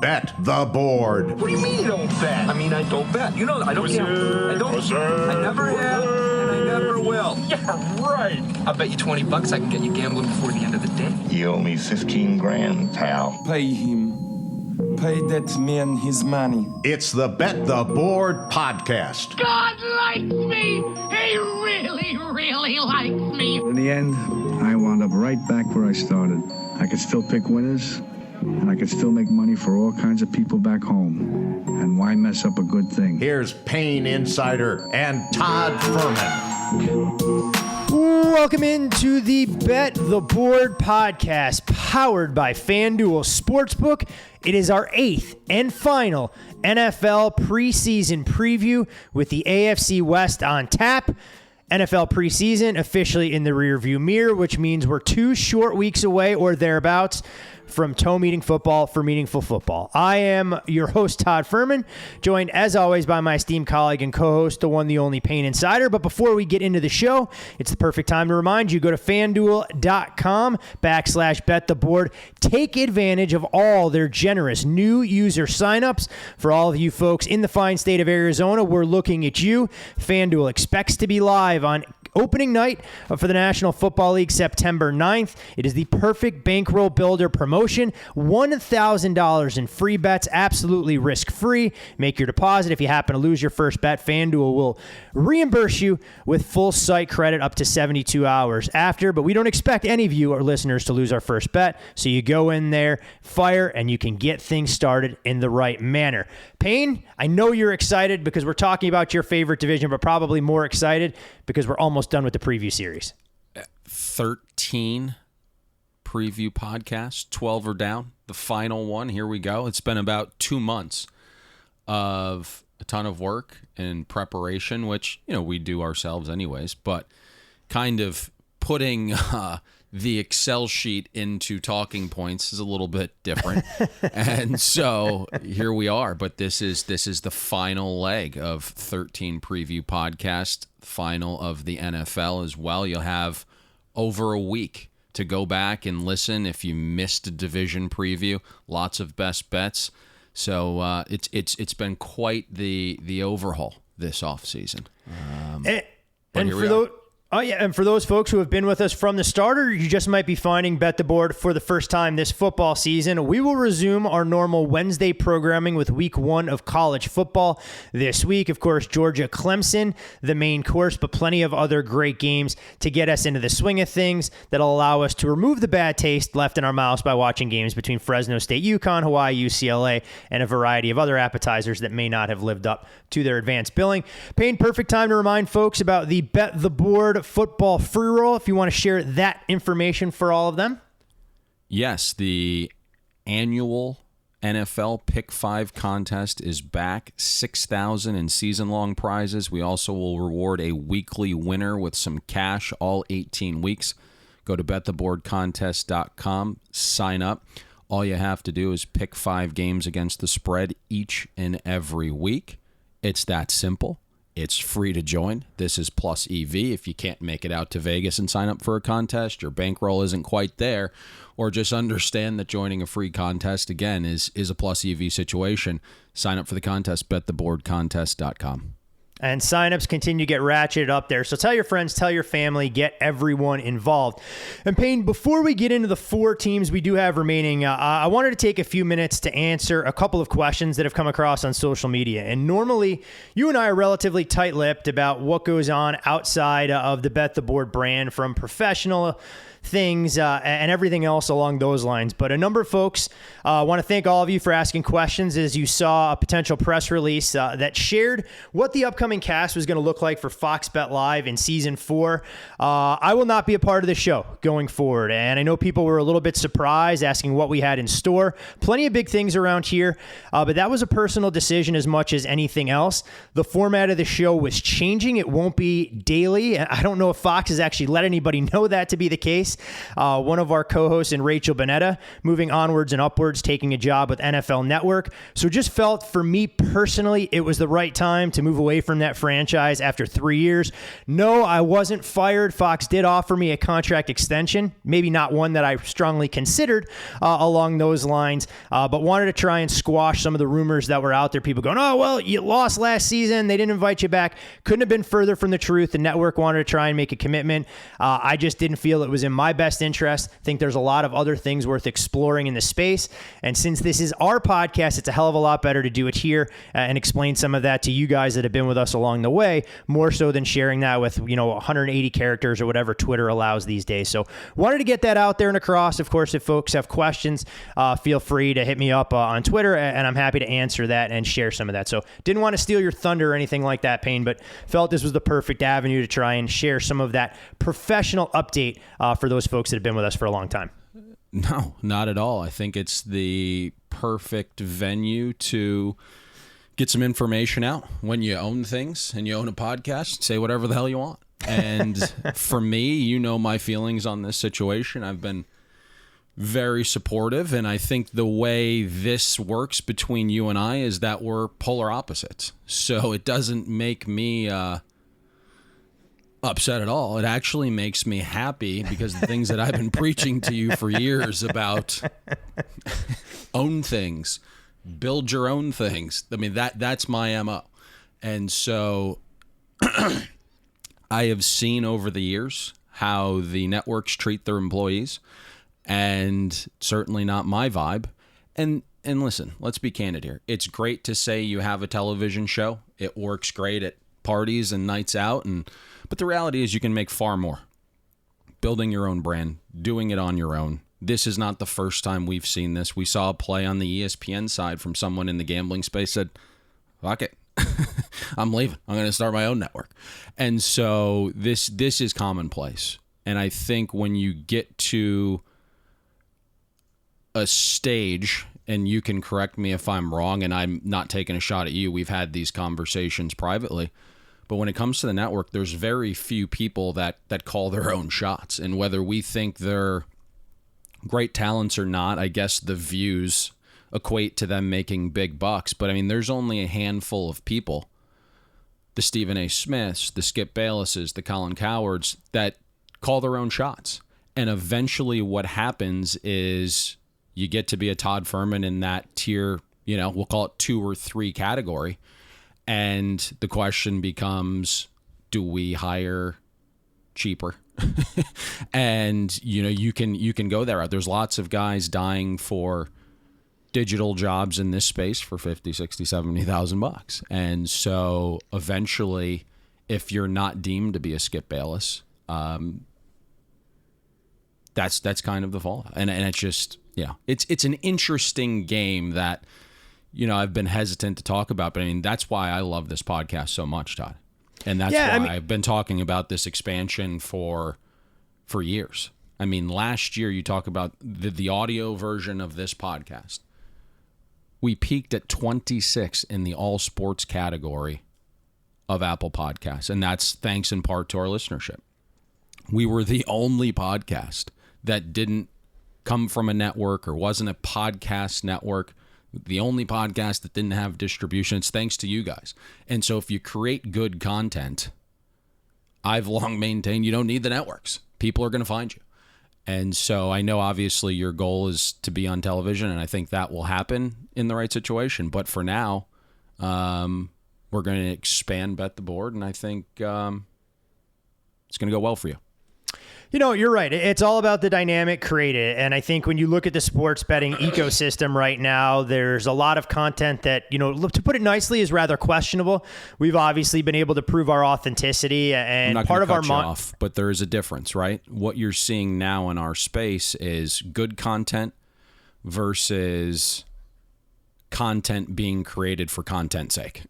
Bet the board. What do you mean you don't bet? I mean, I don't bet. You know, I don't gamble. I don't. I never have, and I never will. Yeah, right. I'll bet you $20 I can get you gambling before the end of the day. You owe me 15 grand, pal. Pay him. Pay that man his money. It's the Bet the Board podcast. God likes me. He really, really likes me. In the end, I wound up right back where I started. I could still pick winners, and I could still make money for all kinds of people back home. And why mess up a good thing? Here's Payne Insider and Todd Furman. Welcome into the Bet the Board podcast, powered by FanDuel Sportsbook. It is our 8th and final NFL preseason preview with the AFC West on tap. NFL preseason officially in the rearview mirror, which means we're 2 short weeks away or thereabouts from toe meeting football for meaningful football. I am your host, Todd Furman, joined as always by my esteemed colleague and co-host, the one, the only Payne Insider. But before we get into the show, it's the perfect time to remind you, go to FanDuel.com/BetTheBoard. Take advantage of all their generous new user signups. For all of you folks in the fine state of Arizona, we're looking at you. FanDuel expects to be live on opening night for the National Football League, September 9th. It is the perfect bankroll builder promotion. $1,000 in free bets, absolutely risk-free. Make your deposit. If you happen to lose your first bet, FanDuel will reimburse you with full site credit up to 72 hours after. But we don't expect any of you, our listeners, to lose our first bet. So you go in there, fire, and you can get things started in the right manner. Payne, I know you're excited because we're talking about your favorite division, but probably more excited because we're almost done with the preview series. 13 preview podcasts, 12 are down. The final one, here we go. It's been about 2 months of a ton of work and preparation, which, you know, we do ourselves anyways, but kind of putting the Excel sheet into talking points is a little bit different. And so here we are, but this is the final leg of 13 preview podcast, final of the NFL as well. You'll have over a week to go back and listen if you missed a division preview. Lots of best bets. So it's been quite the overhaul this offseason. And for those, and for those folks who have been with us from the start, or you just might be finding Bet the Board for the first time this football season, we will resume our normal Wednesday programming with week 1 of college football this week. Of course, Georgia Clemson, the main course, but plenty of other great games to get us into the swing of things that'll allow us to remove the bad taste left in our mouths by watching games between Fresno State, UConn, Hawaii, UCLA, and a variety of other appetizers that may not have lived up to their advanced billing. Payne, perfect time to remind folks about the Bet the Board football free roll, if you want to share that information for all of them. Yes, the annual NFL Pick 5 contest is back. 6,000 in season-long prizes. We also will reward a weekly winner with some cash all 18 weeks. Go to bettheboardcontest.com, sign up. All you have to do is pick 5 games against the spread each and every week. It's that simple. It's free to join. This is plus EV. If you can't make it out to Vegas and sign up for a contest, your bankroll isn't quite there, or just understand that joining a free contest, again, is a plus EV situation, sign up for the contest, bettheboardcontest.com. And signups continue to get ratcheted up there. So tell your friends, tell your family, get everyone involved. And Payne, before we get into the 4 teams we do have remaining, I wanted to take a few minutes to answer a couple of questions that have come across on social media. And normally, you and I are relatively tight-lipped about what goes on outside of the Bet the Board brand, from professional things and everything else along those lines. But a number of folks want to thank all of you for asking questions as you saw a potential press release that shared what the upcoming cast was going to look like for Fox Bet Live in Season 4. I will not be a part of the show going forward, and I know people were a little bit surprised asking what we had in store. Plenty of big things around here, but that was a personal decision as much as anything else. The format of the show was changing. It won't be daily. I don't know if Fox has actually let anybody know that to be the case. space. One of our co-hosts in Rachel Bonetta moving onwards and upwards, taking a job with NFL Network. So just felt for me personally, it was the right time to move away from that franchise after 3 years. No, I wasn't fired. Fox did offer me a contract extension, maybe not one that I strongly considered along those lines, but wanted to try and squash some of the rumors that were out there. People going, oh, well, you lost last season. They didn't invite you back. Couldn't have been further from the truth. The network wanted to try and make a commitment. I just didn't feel it was in my best interest. I think there's a lot of other things worth exploring in the space. And since this is our podcast, it's a hell of a lot better to do it here and explain some of that to you guys that have been with us along the way, more so than sharing that with, 180 characters or whatever Twitter allows these days. So wanted to get that out there and across. Of course, if folks have questions, feel free to hit me up on Twitter, and I'm happy to answer that and share some of that. So didn't want to steal your thunder or anything like that, Payne, but felt this was the perfect avenue to try and share some of that professional update for those folks that have been with us for a long time. No, not at all. I think it's the perfect venue to get some information out. When you own things and you own a podcast, say whatever the hell you want. And for me, my feelings on this situation. I've been very supportive, and I think the way this works between you and I is that we're polar opposites. So it doesn't make me upset at all. It actually makes me happy because the things that I've been preaching to you for years about own things, build your own things. I mean, that's my MO. And so I have seen over the years how the networks treat their employees, and certainly not my vibe. And listen, let's be candid here. It's great to say you have a television show. It works great at parties and nights out, but the reality is you can make far more building your own brand, doing it on your own. This is not the first time we've seen this. We saw a play on the ESPN side from someone in the gambling space said, fuck it. I'm leaving. I'm going to start my own network. And so this is commonplace. And I think when you get to a stage, and you can correct me if I'm wrong, and I'm not taking a shot at you. We've had these conversations privately. But when it comes to the network, there's very few people that call their own shots. And whether we think they're great talents or not, I guess the views equate to them making big bucks. But I mean, there's only a handful of people, the Stephen A. Smiths, the Skip Baylesses, the Colin Cowards, that call their own shots. And eventually what happens is you get to be a Todd Furman in that tier, we'll call it 2 or 3 category. And the question becomes, do we hire cheaper? And, you can go there. There's lots of guys dying for digital jobs in this space for 50, 60, 70,000 bucks. And so eventually, if you're not deemed to be a Skip Bayless, that's kind of the fall. And it's just, it's an interesting game that, I've been hesitant to talk about, but I mean, that's why I love this podcast so much, Todd. And that's why I've been talking about this expansion for years. I mean, last year you talk about the audio version of this podcast. We peaked at 26 in the all sports category of Apple Podcasts. And that's thanks in part to our listenership. We were the only podcast that didn't come from a network or wasn't a podcast network. The only podcast that didn't have distribution. It's thanks to you guys. And so if you create good content, I've long maintained you don't need the networks. People are going to find you. And so I know obviously your goal is to be on television, and I think that will happen in the right situation. But for now, we're going to expand Bet the Board, and I think it's going to go well for you. You're right. It's all about the dynamic created. And I think when you look at the sports betting ecosystem right now, there's a lot of content that, to put it nicely, is rather questionable. We've obviously been able to prove our authenticity, and part of our off, but there is a difference, right? What you're seeing now in our space is good content versus content being created for content's sake,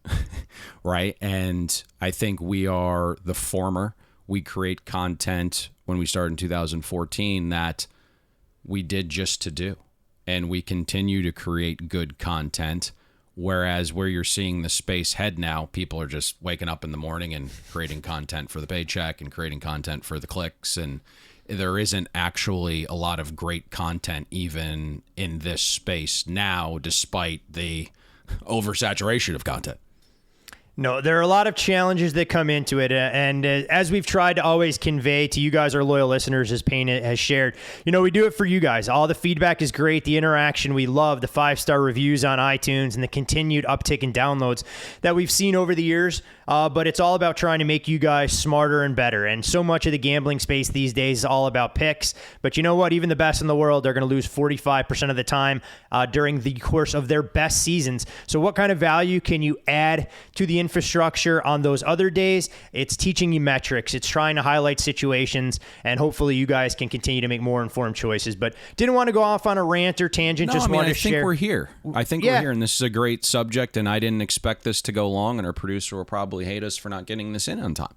right? And I think we are the former. We create content when we started in 2014 that we did just to do. And we continue to create good content. Whereas where you're seeing the space head now, people are just waking up in the morning and creating content for the paycheck and creating content for the clicks. And there isn't actually a lot of great content even in this space now, despite the oversaturation of content. No, there are a lot of challenges that come into it. And as we've tried to always convey to you guys, our loyal listeners, as Payne has shared, we do it for you guys. All the feedback is great. The interaction we love, the 5-star reviews on iTunes, and the continued uptick in downloads that we've seen over the years. But it's all about trying to make you guys smarter and better. And so much of the gambling space these days is all about picks. But you know what? Even the best in the world are going to lose 45% of the time during the course of their best seasons. So what kind of value can you add to the infrastructure on those other days? It's teaching you metrics. It's trying to highlight situations, and hopefully you guys can continue to make more informed choices. But didn't want to go off on a rant or tangent. No, Just wanted to share. We're here. I think Yeah. we're here, and this is a great subject, and I didn't expect this to go long, and our producer will probably hate us for not getting this in on time.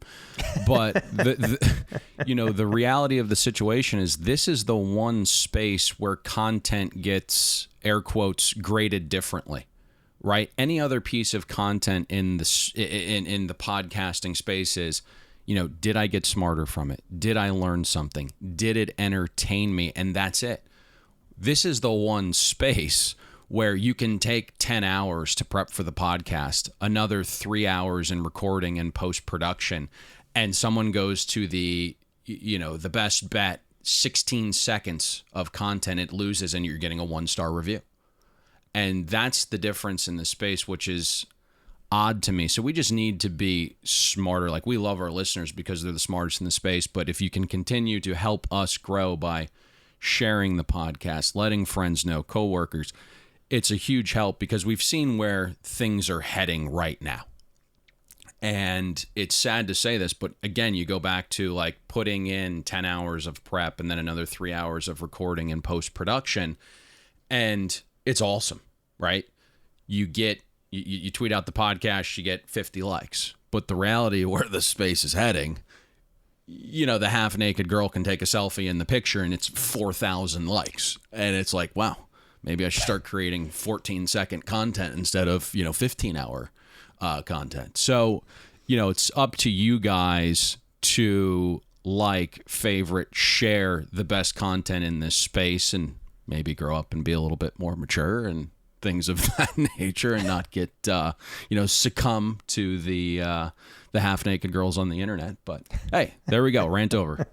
But the reality of the situation is this is the one space where content gets, air quotes, graded differently. Right? Any other piece of content in the podcasting space is, did I get smarter from it? Did I learn something? Did it entertain me? And that's it. This is the one space where you can take 10 hours to prep for the podcast, another 3 hours in recording and post-production, and someone goes to the best bet, 16 seconds of content, it loses, and you're getting a 1-star review. And that's the difference in the space, which is odd to me. So we just need to be smarter. Like, we love our listeners because they're the smartest in the space. But if you can continue to help us grow by sharing the podcast, letting friends know, coworkers, it's a huge help because we've seen where things are heading right now. And it's sad to say this, but again, you go back to like putting in 10 hours of prep and then another 3 hours of recording and post-production. And it's awesome, right? You tweet out the podcast, you get 50 likes. But the reality of where the space is heading, the half-naked girl can take a selfie in the picture and it's 4,000 likes. And it's like, wow, maybe I should start creating 14-second content instead of, 15-hour content. So, it's up to you guys to favorite, share the best content in this space, and maybe grow up and be a little bit more mature and things of that nature, and not get succumb to the half-naked girls on the internet. But hey, there we go. Rant over.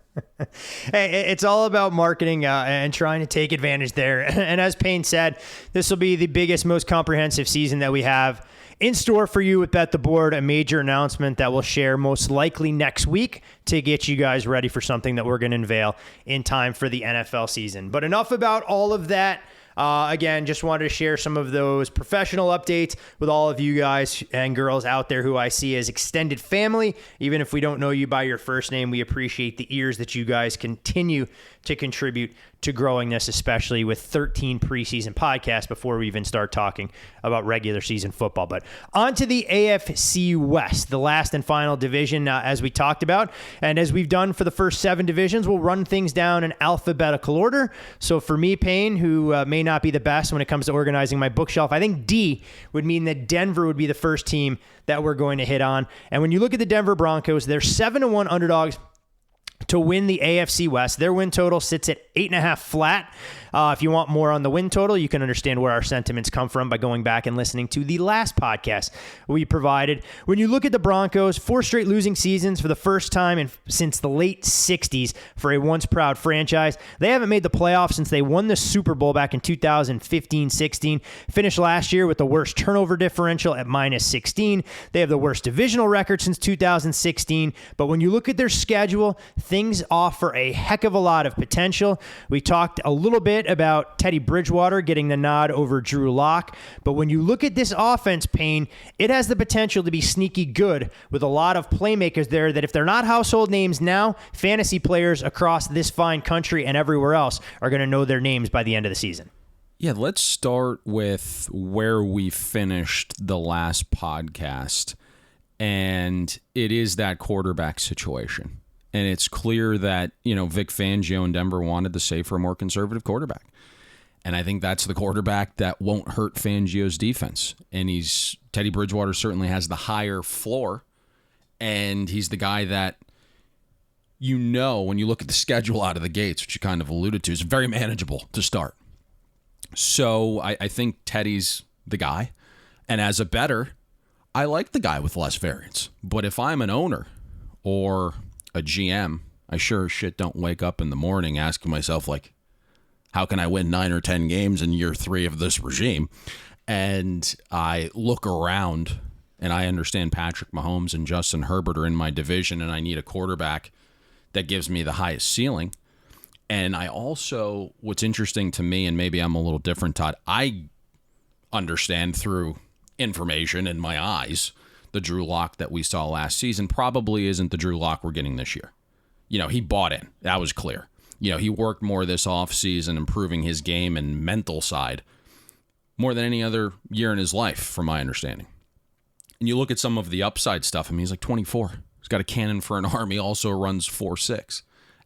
Hey, it's all about marketing and trying to take advantage there. And as Payne said, this will be the biggest, most comprehensive season that we have in store for you with Bet the Board, a major announcement that we'll share most likely next week to get you guys ready for something that we're going to unveil in time for the NFL season. But enough about all of that. Again, just wanted to share some of those professional updates with all of you guys and girls out there who I see as extended family. Even if we don't know you by your first name, we appreciate the ears that you guys continue to contribute to growing this, especially with 13 preseason podcasts before we even start talking about regular season football. But on to the AFC West, the last and final division, as we talked about. And as we've done for the first 7 divisions, we'll run things down in alphabetical order. So for me, Payne, who may not be the best when it comes to organizing my bookshelf, I think D would mean that Denver would be the first team that we're going to hit on. And when you look at the Denver Broncos, they're 7-1 underdogs to win the AFC West. Their win total sits at 8.5 flat. If you want more on the win total, you can understand where our sentiments come from by going back and listening to the last podcast we provided. When you look at the Broncos, 4 straight losing seasons for the first time since the late 60s for a once proud franchise. They haven't made the playoffs since they won the Super Bowl back in 2015-16. Finished last year with the worst turnover differential at -16. They have the worst divisional record since 2016. But when you look at their schedule, things offer a heck of a lot of potential. We talked a little bit about Teddy Bridgewater getting the nod over Drew Lock. But when you look at this offense, Payne, it has the potential to be sneaky good with a lot of playmakers there that if they're not household names now, fantasy players across this fine country and everywhere else are going to know their names by the end of the season. Yeah, let's start with where we finished the last podcast. And it is that quarterback situation. And it's clear that, Vic Fangio and Denver wanted the safer, more conservative quarterback. And I think that's the quarterback that won't hurt Fangio's defense. And Teddy Bridgewater certainly has the higher floor. And he's the guy that, you know, when you look at the schedule out of the gates, which you kind of alluded to, is very manageable to start. So I think Teddy's the guy. And as a bettor, I like the guy with less variance. But if I'm an owner or a GM, I sure as shit don't wake up in the morning asking myself, like, how can I win 9 or 10 games in year 3 of this regime? And I look around and I understand Patrick Mahomes and Justin Herbert are in my division, and I need a quarterback that gives me the highest ceiling. And I also, what's interesting to me, and maybe I'm a little different, Todd, I understand through information in my eyes, the Drew Lock that we saw last season probably isn't the Drew Lock we're getting this year. You know, he bought in. That was clear. You know, he worked more this offseason, improving his game and mental side more than any other year in his life, from my understanding. And you look at some of the upside stuff. I mean, he's like 24. He's got a cannon for an arm. He also runs 4.6.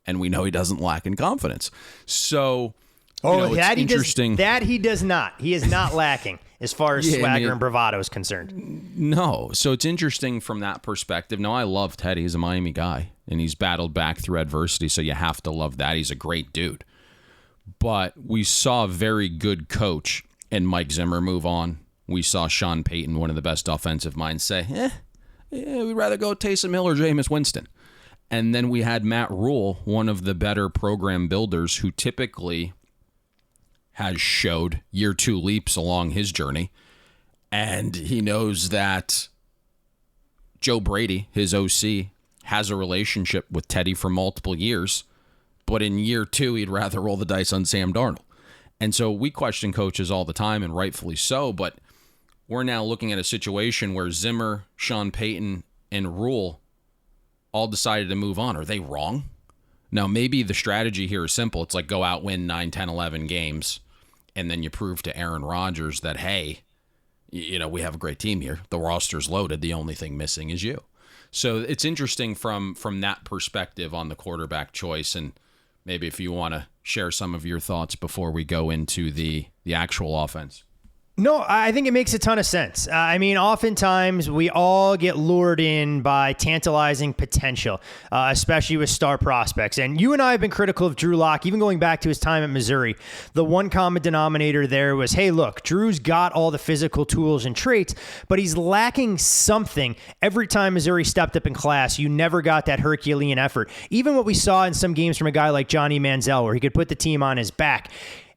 And we know he doesn't lack in confidence. So, that interesting. He does not. He is not lacking as far as swagger and bravado is concerned. No. So it's interesting from that perspective. Now, I love Teddy. He's a Miami guy, and he's battled back through adversity, so you have to love that. He's a great dude. But we saw a very good coach and Mike Zimmer move on. We saw Sean Payton, one of the best offensive minds, say, we'd rather go Taysom Hill or Jameis Winston. And then we had Matt Rule, one of the better program builders, who typically has showed year 2 leaps along his journey. And he knows that Joe Brady, his OC, has a relationship with Teddy for multiple years. But in year 2, he'd rather roll the dice on Sam Darnold. And so we question coaches all the time, and rightfully so. But we're now looking at a situation where Zimmer, Sean Payton, and Rule all decided to move on. Are they wrong? Now, maybe the strategy here is simple. It's like go out, win 9, 10, 11 games, and then you prove to Aaron Rodgers that, hey, you know, we have a great team here. The roster's loaded. The only thing missing is you. So it's interesting from that perspective on the quarterback choice. And maybe if you want to share some of your thoughts before we go into the actual offense. No, I think it makes a ton of sense. I mean, oftentimes we all get lured in by tantalizing potential, especially with star prospects. And you and I have been critical of Drew Lock, even going back to his time at Missouri. The one common denominator there was, hey, look, Drew's got all the physical tools and traits, but he's lacking something. Every time Missouri stepped up in class, you never got that Herculean effort. Even what we saw in some games from a guy like Johnny Manziel, where he could put the team on his back.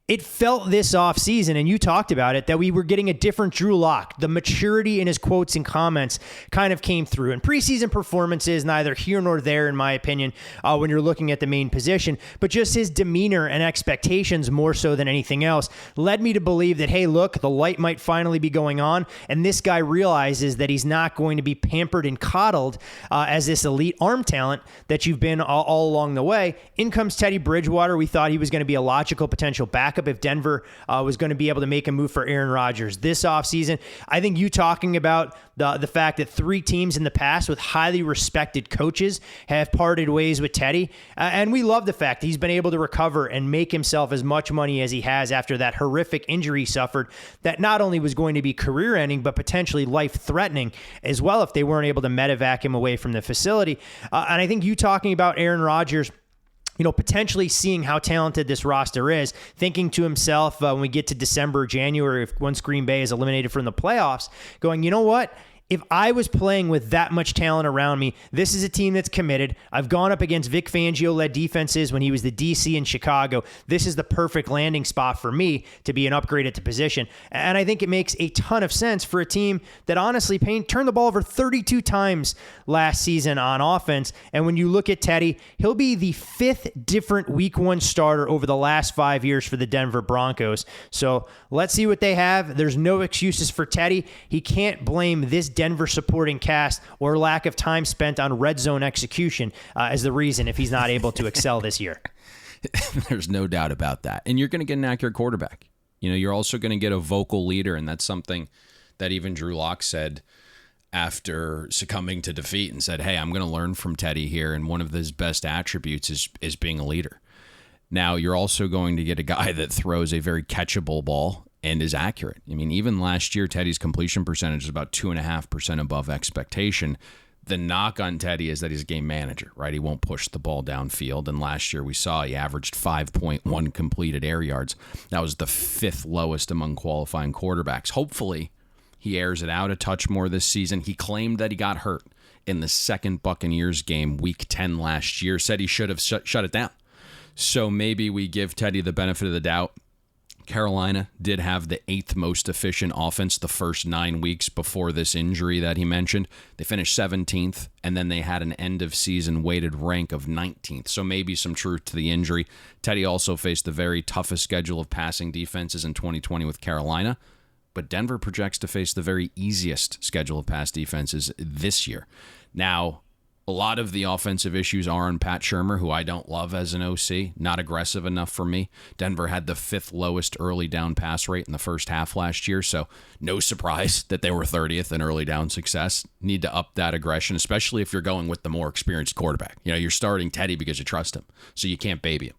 It felt this offseason, and you talked about it, that we were getting a different Drew Lock. The maturity in his quotes and comments kind of came through. And preseason performances, neither here nor there, in my opinion, when you're looking at the main position. But just his demeanor and expectations, more so than anything else, led me to believe that, hey, look, the light might finally be going on. And this guy realizes that he's not going to be pampered and coddled as this elite arm talent that you've been all along the way. In comes Teddy Bridgewater. We thought he was going to be a logical potential backup if Denver was going to be able to make a move for Aaron Rodgers this offseason. I think you talking about the fact that 3 teams in the past with highly respected coaches have parted ways with Teddy. And we love the fact that he's been able to recover and make himself as much money as he has after that horrific injury he suffered that not only was going to be career-ending, but potentially life-threatening as well if they weren't able to medevac him away from the facility. And I think you talking about Aaron Rodgers, you know, potentially seeing how talented this roster is, thinking to himself when we get to December, January, once Green Bay is eliminated from the playoffs, going, you know what? If I was playing with that much talent around me, this is a team that's committed. I've gone up against Vic Fangio-led defenses when he was the DC in Chicago. This is the perfect landing spot for me to be an upgrade at the position. And I think it makes a ton of sense for a team that honestly, Payne, turned the ball over 32 times last season on offense. And when you look at Teddy, he'll be the 5th different week 1 starter over the last 5 years for the Denver Broncos. So let's see what they have. There's no excuses for Teddy. He can't blame this Denver supporting cast or lack of time spent on red zone execution as the reason if he's not able to excel this year. There's no doubt about that. And you're going to get an accurate quarterback. You know, you're also going to get a vocal leader, and that's something that even Drew Lock said after succumbing to defeat and said, hey, I'm going to learn from Teddy here, and one of his best attributes is being a leader. Now, you're also going to get a guy that throws a very catchable ball and is accurate. I mean, even last year, Teddy's completion percentage is about 2.5% above expectation. The knock on Teddy is that he's a game manager, right? He won't push the ball downfield. And last year we saw he averaged 5.1 completed air yards. That was the 5th lowest among qualifying quarterbacks. Hopefully he airs it out a touch more this season. He claimed that he got hurt in the second Buccaneers game, week 10 last year, said he should have shut it down. So maybe we give Teddy the benefit of the doubt. Carolina did have the 8th most efficient offense the first 9 weeks before this injury that he mentioned. They finished 17th, and then they had an end-of-season weighted rank of 19th. So maybe some truth to the injury. Teddy also faced the very toughest schedule of passing defenses in 2020 with Carolina, but Denver projects to face the very easiest schedule of pass defenses this year. Now, a lot of the offensive issues are on Pat Shurmur, who I don't love as an OC. Not aggressive enough for me. Denver had the 5th lowest early down pass rate in the first half last year, so no surprise that they were 30th in early down success. Need to up that aggression, especially if you're going with the more experienced quarterback. You know, you're starting Teddy because you trust him, so you can't baby him.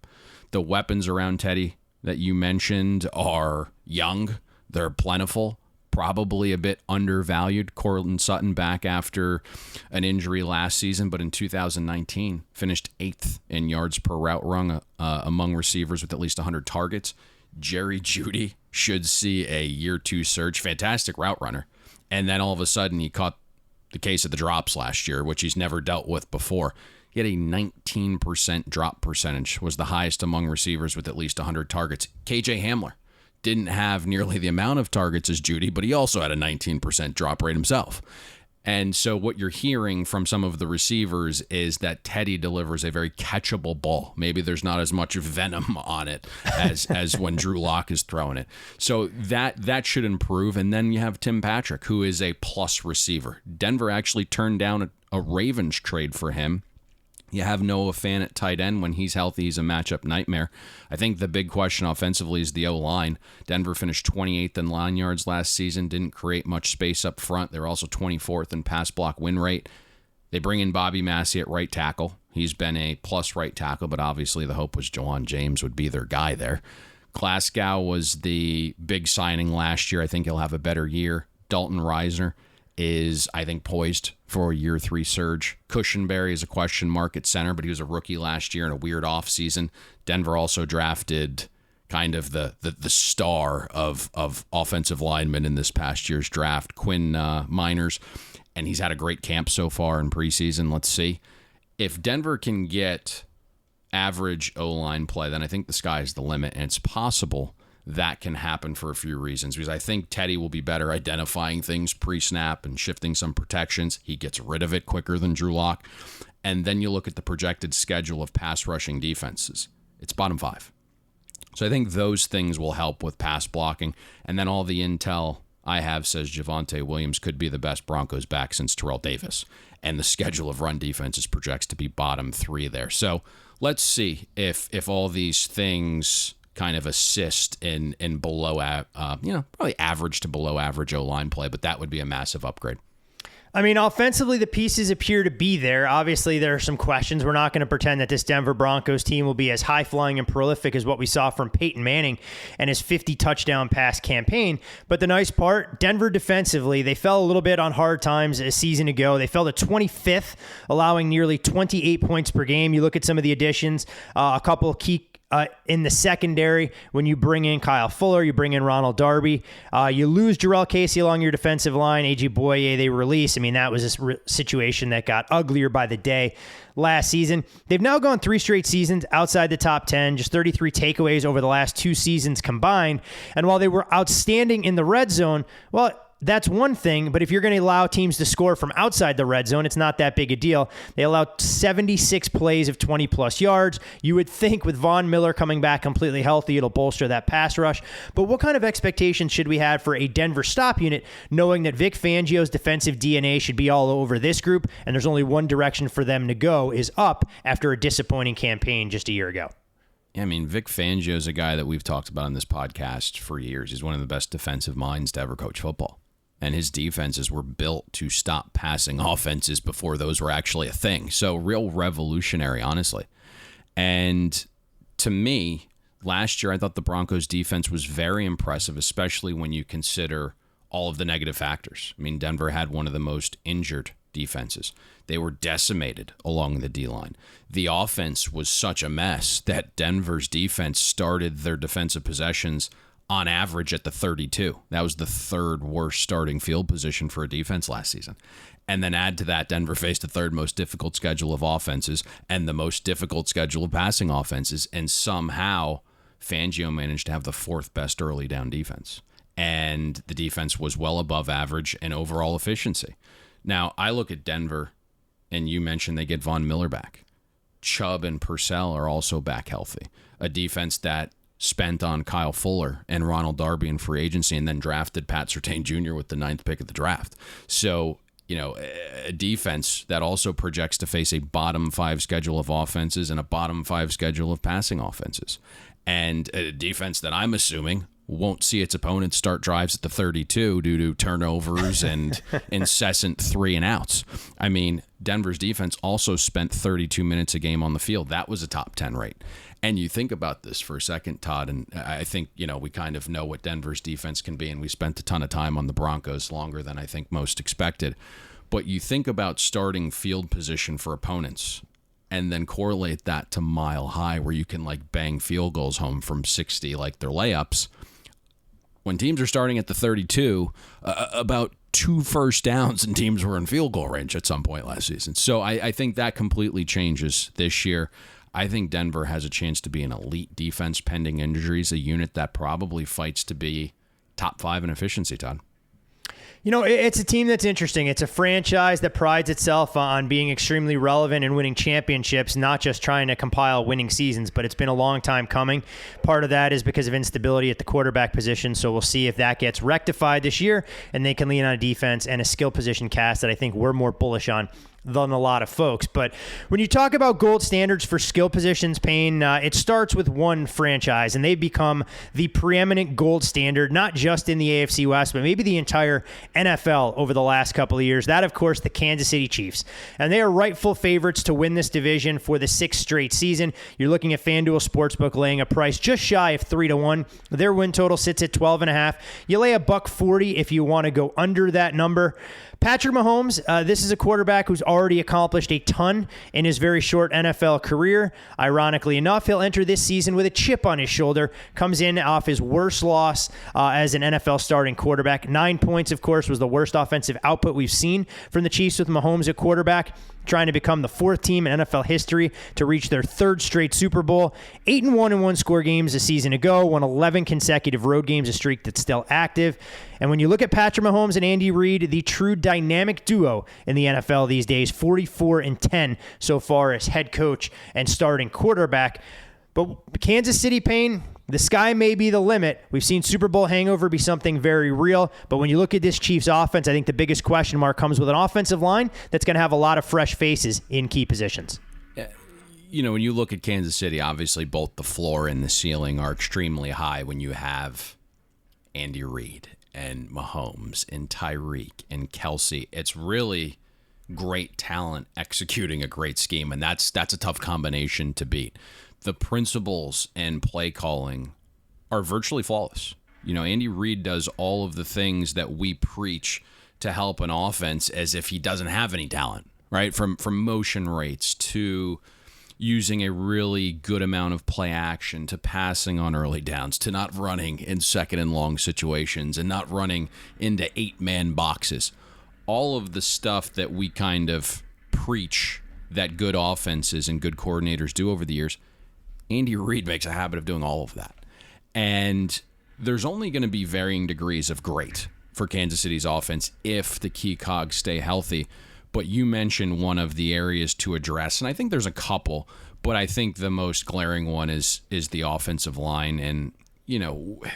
The weapons around Teddy that you mentioned are young. They're plentiful. Probably a bit undervalued. Courtland Sutton back after an injury last season, but in 2019 finished 8th in yards per route run among receivers with at least 100 targets. Jerry Jeudy should see a year 2 surge. Fantastic route runner. And then all of a sudden he caught the case of the drops last year, which he's never dealt with before. He had a 19% drop percentage, was the highest among receivers with at least 100 targets. KJ Hamler didn't have nearly the amount of targets as Jeudy, but he also had a 19% drop rate himself. And so what you're hearing from some of the receivers is that Teddy delivers a very catchable ball. Maybe there's not as much venom on it as when Drew Lock is throwing it. So that should improve. And then you have Tim Patrick, who is a plus receiver. Denver actually turned down a Ravens trade for him. You have Noah Fant at tight end. When he's healthy, he's a matchup nightmare. I think the big question offensively is the O-line. Denver finished 28th in line yards last season, didn't create much space up front. They're also 24th in pass block win rate. They bring in Bobby Massey at right tackle. He's been a plus right tackle, but obviously the hope was Jawan James would be their guy there. Glasgow was the big signing last year. I think he'll have a better year. Dalton Reisner is, I think, poised for a year 3 surge. Cushenberry is a question mark at center, but he was a rookie last year in a weird offseason. Denver also drafted kind of the star of offensive linemen in this past year's draft, Quinn Miners, and he's had a great camp so far in preseason. Let's see. If Denver can get average O-line play, then I think the sky is the limit, and it's possible that can happen for a few reasons, because I think Teddy will be better identifying things pre-snap and shifting some protections. He gets rid of it quicker than Drew Lock. And then you look at the projected schedule of pass rushing defenses. It's bottom 5. So I think those things will help with pass blocking. And then all the intel I have says Javonte Williams could be the best Broncos back since Terrell Davis. And the schedule of run defenses projects to be bottom 3 there. So let's see if all these things kind of assist in below, probably average to below average O-line play, but that would be a massive upgrade. I mean, offensively, the pieces appear to be there. Obviously, there are some questions. We're not going to pretend that this Denver Broncos team will be as high-flying and prolific as what we saw from Peyton Manning and his 50-touchdown pass campaign. But the nice part, Denver defensively, they fell a little bit on hard times a season ago. They fell to 25th, allowing nearly 28 points per game. You look at some of the additions, a couple of key in the secondary, when you bring in Kyle Fuller, you bring in Ronald Darby, you lose Jarrell Casey along your defensive line, A.J. Boye, they release. I mean, that was a situation that got uglier by the day last season. They've now gone 3 straight seasons outside the top 10, just 33 takeaways over the last 2 seasons combined. And while they were outstanding in the red zone, well, that's one thing, but if you're going to allow teams to score from outside the red zone, it's not that big a deal. They allowed 76 plays of 20-plus yards. You would think with Von Miller coming back completely healthy, it'll bolster that pass rush. But what kind of expectations should we have for a Denver stop unit, knowing that Vic Fangio's defensive DNA should be all over this group, and there's only one direction for them to go, is up after a disappointing campaign just a year ago? I mean, Vic Fangio is a guy that we've talked about on this podcast for years. He's one of the best defensive minds to ever coach football. And his defenses were built to stop passing offenses before those were actually a thing. So real revolutionary, honestly. And to me, last year, I thought the Broncos defense was very impressive, especially when you consider all of the negative factors. I mean, Denver had one of the most injured defenses. They were decimated along the D-line. The offense was such a mess that Denver's defense started their defensive possessions on average at the 32. That was the third worst starting field position for a defense last season. And then add to that, Denver faced the third most difficult schedule of offenses and the most difficult schedule of passing offenses. And somehow Fangio managed to have the fourth best early down defense. And the defense was well above average in overall efficiency. Now, I look at Denver, and you mentioned they get Von Miller back. Chubb and Purcell are also back healthy. A defense that spent on Kyle Fuller and Ronald Darby in free agency and then drafted Pat Surtain Jr. with the 9th pick of the draft. So, a defense that also projects to face a bottom 5 schedule of offenses and a bottom 5 schedule of passing offenses. And a defense that I'm assuming won't see its opponents start drives at the 32 due to turnovers and incessant 3-and-outs. I mean, Denver's defense also spent 32 minutes a game on the field. That was a top 10 rate. And you think about this for a second, Todd, and I think, we kind of know what Denver's defense can be, and we spent a ton of time on the Broncos, longer than I think most expected. But you think about starting field position for opponents and then correlate that to Mile High, where you can bang field goals home from 60 like their layups. When teams are starting at the 32, about 2 first downs and teams were in field goal range at some point last season. So I think that completely changes this year. I think Denver has a chance to be an elite defense pending injuries, a unit that probably fights to be top 5 in efficiency, Todd. It's a team that's interesting. It's a franchise that prides itself on being extremely relevant and winning championships, not just trying to compile winning seasons, but it's been a long time coming. Part of that is because of instability at the quarterback position, so we'll see if that gets rectified this year, and they can lean on a defense and a skill position cast that I think we're more bullish on than a lot of folks. But when you talk about gold standards for skill positions, Payne, it starts with one franchise, and they've become the preeminent gold standard, not just in the AFC West, but maybe the entire NFL over the last couple of years. That, of course, the Kansas City Chiefs. And they are rightful favorites to win this division for the 6th straight season. You're looking at FanDuel Sportsbook laying a price just shy of 3-1. Their win total sits at 12.5. You lay $1.40 if you want to go under that number. Patrick Mahomes, this is a quarterback who's already accomplished a ton in his very short NFL career. Ironically enough, he'll enter this season with a chip on his shoulder, comes in off his worst loss as an NFL starting quarterback. 9 points, of course, was the worst offensive output we've seen from the Chiefs with Mahomes at quarterback, trying to become the 4th team in NFL history to reach their 3rd straight Super Bowl. 8-1 in one-score games a season ago, won 11 consecutive road games, a streak that's still active. And when you look at Patrick Mahomes and Andy Reid, the true dynamic duo in the NFL these days, 44-10 so far as head coach and starting quarterback. But Kansas City, Payne, the sky may be the limit. We've seen Super Bowl hangover be something very real. But when you look at this Chiefs offense, I think the biggest question mark comes with an offensive line that's going to have a lot of fresh faces in key positions. When you look at Kansas City, obviously both the floor and the ceiling are extremely high when you have Andy Reid and Mahomes and Tyreek and Kelsey. It's really great talent executing a great scheme, and that's a tough combination to beat. The principles and play calling are virtually flawless. Andy Reid does all of the things that we preach to help an offense as if he doesn't have any talent, right? From motion rates to using a really good amount of play action to passing on early downs to not running in 2nd and long situations and not running into 8-man boxes. All of the stuff that we kind of preach that good offenses and good coordinators do over the years, Andy Reid makes a habit of doing all of that. And there's only going to be varying degrees of great for Kansas City's offense if the key cogs stay healthy. But you mentioned one of the areas to address, and I think there's a couple, but I think the most glaring one is the offensive line. And,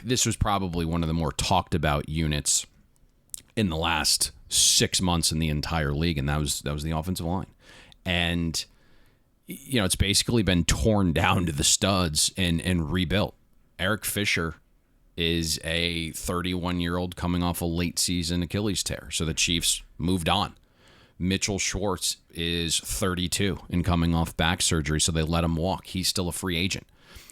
this was probably one of the more talked about units in the last 6 months in the entire league, and that was the offensive line. And it's basically been torn down to the studs and rebuilt. Eric Fisher is a 31-year-old coming off a late season Achilles tear, so the Chiefs moved on. Mitchell Schwartz is 32 and coming off back surgery, so they let him walk. He's still a free agent.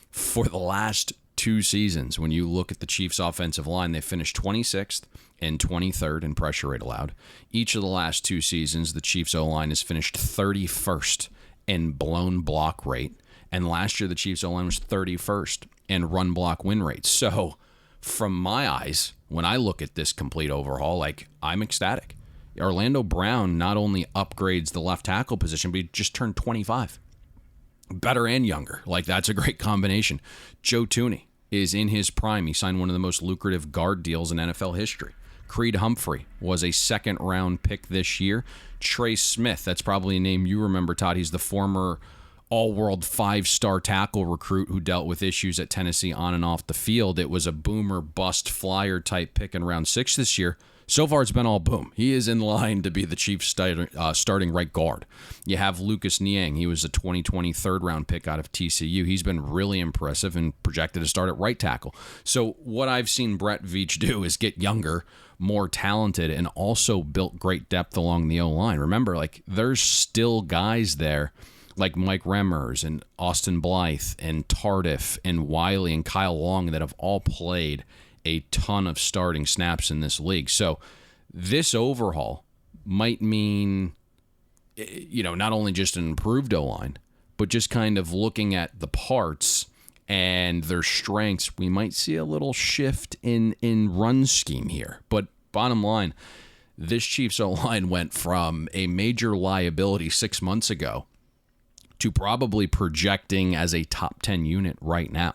For the last 2 seasons, when you look at the Chiefs' offensive line, they finished 26th and 23rd in pressure rate allowed. Each of the last 2 seasons, the Chiefs' O-line has finished 31st in blown block rate. And last year, the Chiefs' O-line was 31st in run block win rate. So, from my eyes, when I look at this complete overhaul, like, I'm ecstatic. Orlando Brown not only upgrades the left tackle position, but he just turned 25. Better and younger. Like, that's a great combination. Joe Thuney is in his prime. He signed one of the most lucrative guard deals in NFL history. Creed Humphrey was a second-round pick this year. Trey Smith, that's probably a name you remember, Todd. He's the former all-world 5-star tackle recruit who dealt with issues at Tennessee on and off the field. It was a boomer bust flyer type pick in round 6 this year. So far, it's been all boom. He is in line to be the Chiefs' starting right guard. You have Lucas Niang. He was a 2020 third-round pick out of TCU. He's been really impressive and projected to start at right tackle. So what I've seen Brett Veach do is get younger, more talented, and also built great depth along the O-line. Remember, like, there's still guys there like Mike Remmers and Austin Blythe and Tardif and Wiley and Kyle Long that have all played a ton of starting snaps in this league. So this overhaul might mean, not only just an improved O-line, but just kind of looking at the parts and their strengths, we might see a little shift in run scheme here. But bottom line, this Chiefs O-line went from a major liability 6 months ago to probably projecting as a top 10 unit right now.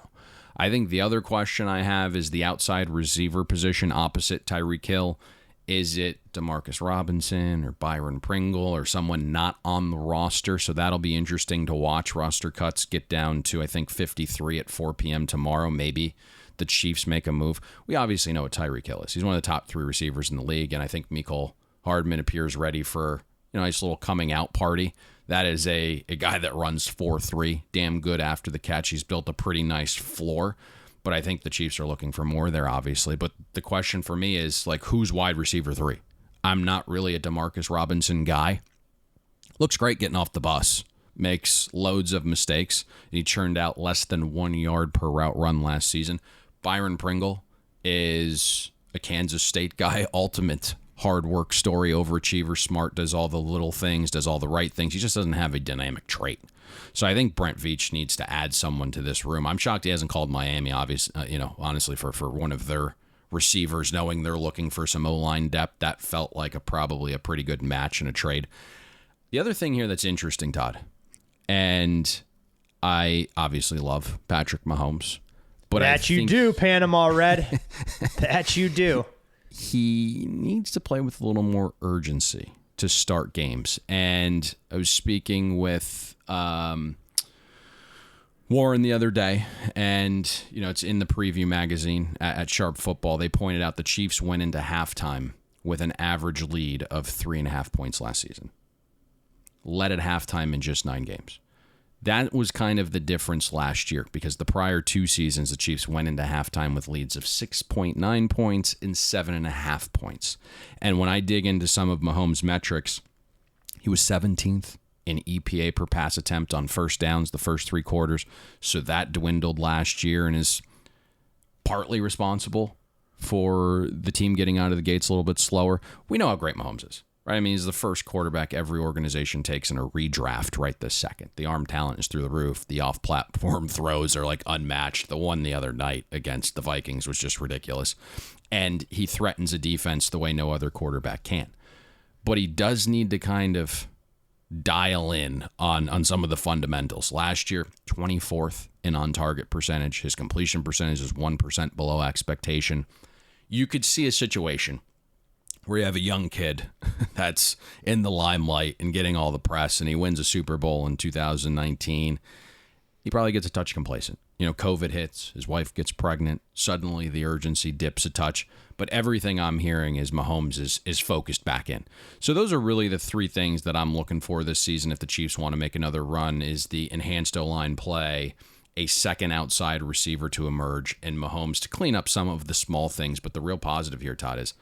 I think the other question I have is the outside receiver position opposite Tyreek Hill. Is it Demarcus Robinson or Byron Pringle or someone not on the roster? So that'll be interesting to watch. Roster cuts get down to, I think, 53 at 4 p.m. tomorrow. Maybe the Chiefs make a move. We obviously know what Tyreek Hill is. He's one of the top 3 receivers in the league, and I think Mecole Hardman appears ready for a nice little coming out party. That is a guy that runs 4.3, damn good after the catch. He's built a pretty nice floor, but I think the Chiefs are looking for more there, obviously. But the question for me is, like, who's wide receiver 3? I'm not really a Demarcus Robinson guy. Looks great getting off the bus. Makes loads of mistakes. He churned out less than 1 yard per route run last season. Byron Pringle is a Kansas State guy, ultimate hard work story, overachiever, smart, does all the little things, does all the right things. He just doesn't have a dynamic trait. So I think Brent Veach needs to add someone to this room. I'm shocked he hasn't called Miami, obviously, honestly, for one of their receivers, knowing they're looking for some O-line depth. That felt like probably a pretty good match in a trade. The other thing here that's interesting, Todd, and I obviously love Patrick Mahomes, but that you do, Panama Red. That you do. He needs to play with a little more urgency to start games. And I was speaking with Warren the other day, and it's in the preview magazine at Sharp Football. They pointed out the Chiefs went into halftime with an average lead of 3.5 points last season. Led at halftime in just 9 games. That was kind of the difference last year, because the prior 2 seasons, the Chiefs went into halftime with leads of 6.9 points and 7.5 points. And when I dig into some of Mahomes' metrics, he was 17th in EPA per pass attempt on first downs the first 3 quarters. So that dwindled last year and is partly responsible for the team getting out of the gates a little bit slower. We know how great Mahomes is. Right? I mean, he's the first quarterback every organization takes in a redraft right this second. The arm talent is through the roof. The off-platform throws are like unmatched. The one the other night against the Vikings was just ridiculous. And he threatens a defense the way no other quarterback can. But he does need to kind of dial in on some of the fundamentals. Last year, 24th in on-target percentage. His completion percentage is 1% below expectation. You could see a situation where you have a young kid that's in the limelight and getting all the press, and he wins a Super Bowl in 2019. He probably gets a touch complacent. COVID hits, his wife gets pregnant, suddenly the urgency dips a touch. But everything I'm hearing is Mahomes is focused back in. So those are really the 3 things that I'm looking for this season if the Chiefs want to make another run, is the enhanced O-line play, a second outside receiver to emerge, and Mahomes to clean up some of the small things. But the real positive here, Todd, is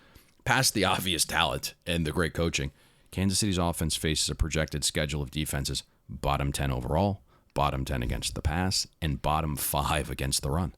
past the obvious talent and the great coaching, Kansas City's offense faces a projected schedule of defenses bottom 10 overall, bottom 10 against the pass, and bottom 5 against the run.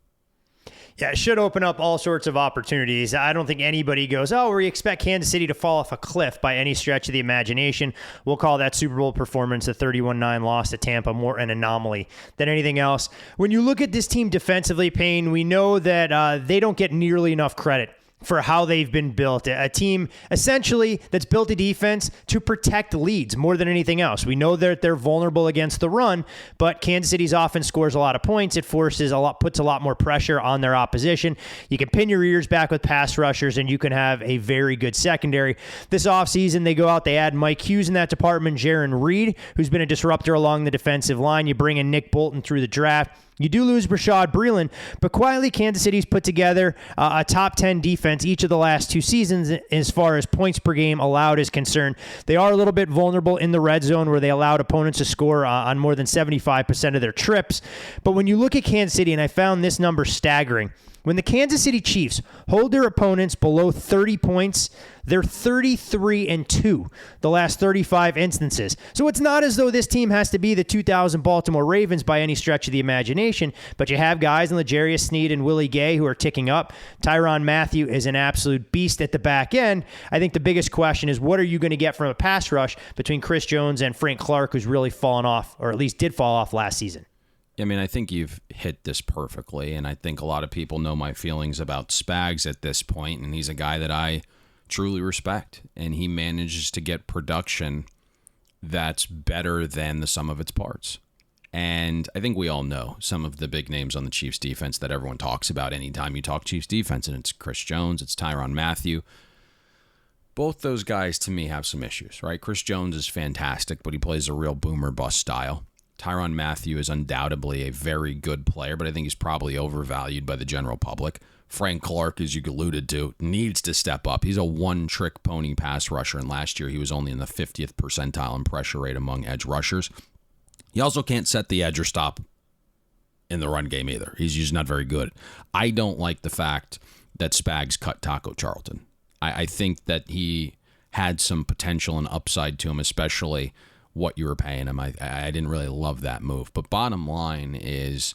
Yeah, it should open up all sorts of opportunities. I don't think anybody goes, we expect Kansas City to fall off a cliff by any stretch of the imagination. We'll call that Super Bowl performance, a 31-9 loss to Tampa, more an anomaly than anything else. When you look at this team defensively, Payne, we know that they don't get nearly enough credit for how they've been built. A team essentially that's built a defense to protect leads more than anything else. We know that they're vulnerable against the run, but Kansas City's offense scores a lot of points. It puts a lot more pressure on their opposition. You can pin your ears back with pass rushers, and you can have a very good secondary. This offseason, they go out, they add Mike Hughes in that department, Jaron Reed, who's been a disruptor along the defensive line. You bring in Nick Bolton through the draft. You do lose Rashad Breeland, but quietly Kansas City's put together a top 10 defense each of the last 2 seasons as far as points per game allowed is concerned. They are a little bit vulnerable in the red zone where they allowed opponents to score on more than 75% of their trips. But when you look at Kansas City, and I found this number staggering, when the Kansas City Chiefs hold their opponents below 30 points, they're 33-2 the last 35 instances. So it's not as though this team has to be the 2000 Baltimore Ravens by any stretch of the imagination, but you have guys in L'Jarius Sneed and Willie Gay who are ticking up. Tyrann Mathieu is an absolute beast at the back end. I think the biggest question is, what are you going to get from a pass rush between Chris Jones and Frank Clark, who's really fallen off, or at least did fall off last season? I mean, I think you've hit this perfectly, and I think a lot of people know my feelings about Spags at this point, and he's a guy that I truly respect, and he manages to get production that's better than the sum of its parts. And I think we all know some of the big names on the Chiefs defense that everyone talks about anytime you talk Chiefs defense, and it's Chris Jones, it's Tyrann Mathieu. Both those guys, to me, have some issues, right? Chris Jones is fantastic, but he plays a real boomer bust style. Tyrann Mathieu is undoubtedly a very good player, but I think he's probably overvalued by the general public. Frank Clark, as you alluded to, needs to step up. He's a one-trick pony pass rusher, and last year he was only in the 50th percentile in pressure rate among edge rushers. He also can't set the edge or stop in the run game either. He's just not very good. I don't like the fact that Spags cut Taco Charlton. I think that he had some potential and upside to him, especially what you were paying him. I didn't really love that move. But bottom line is,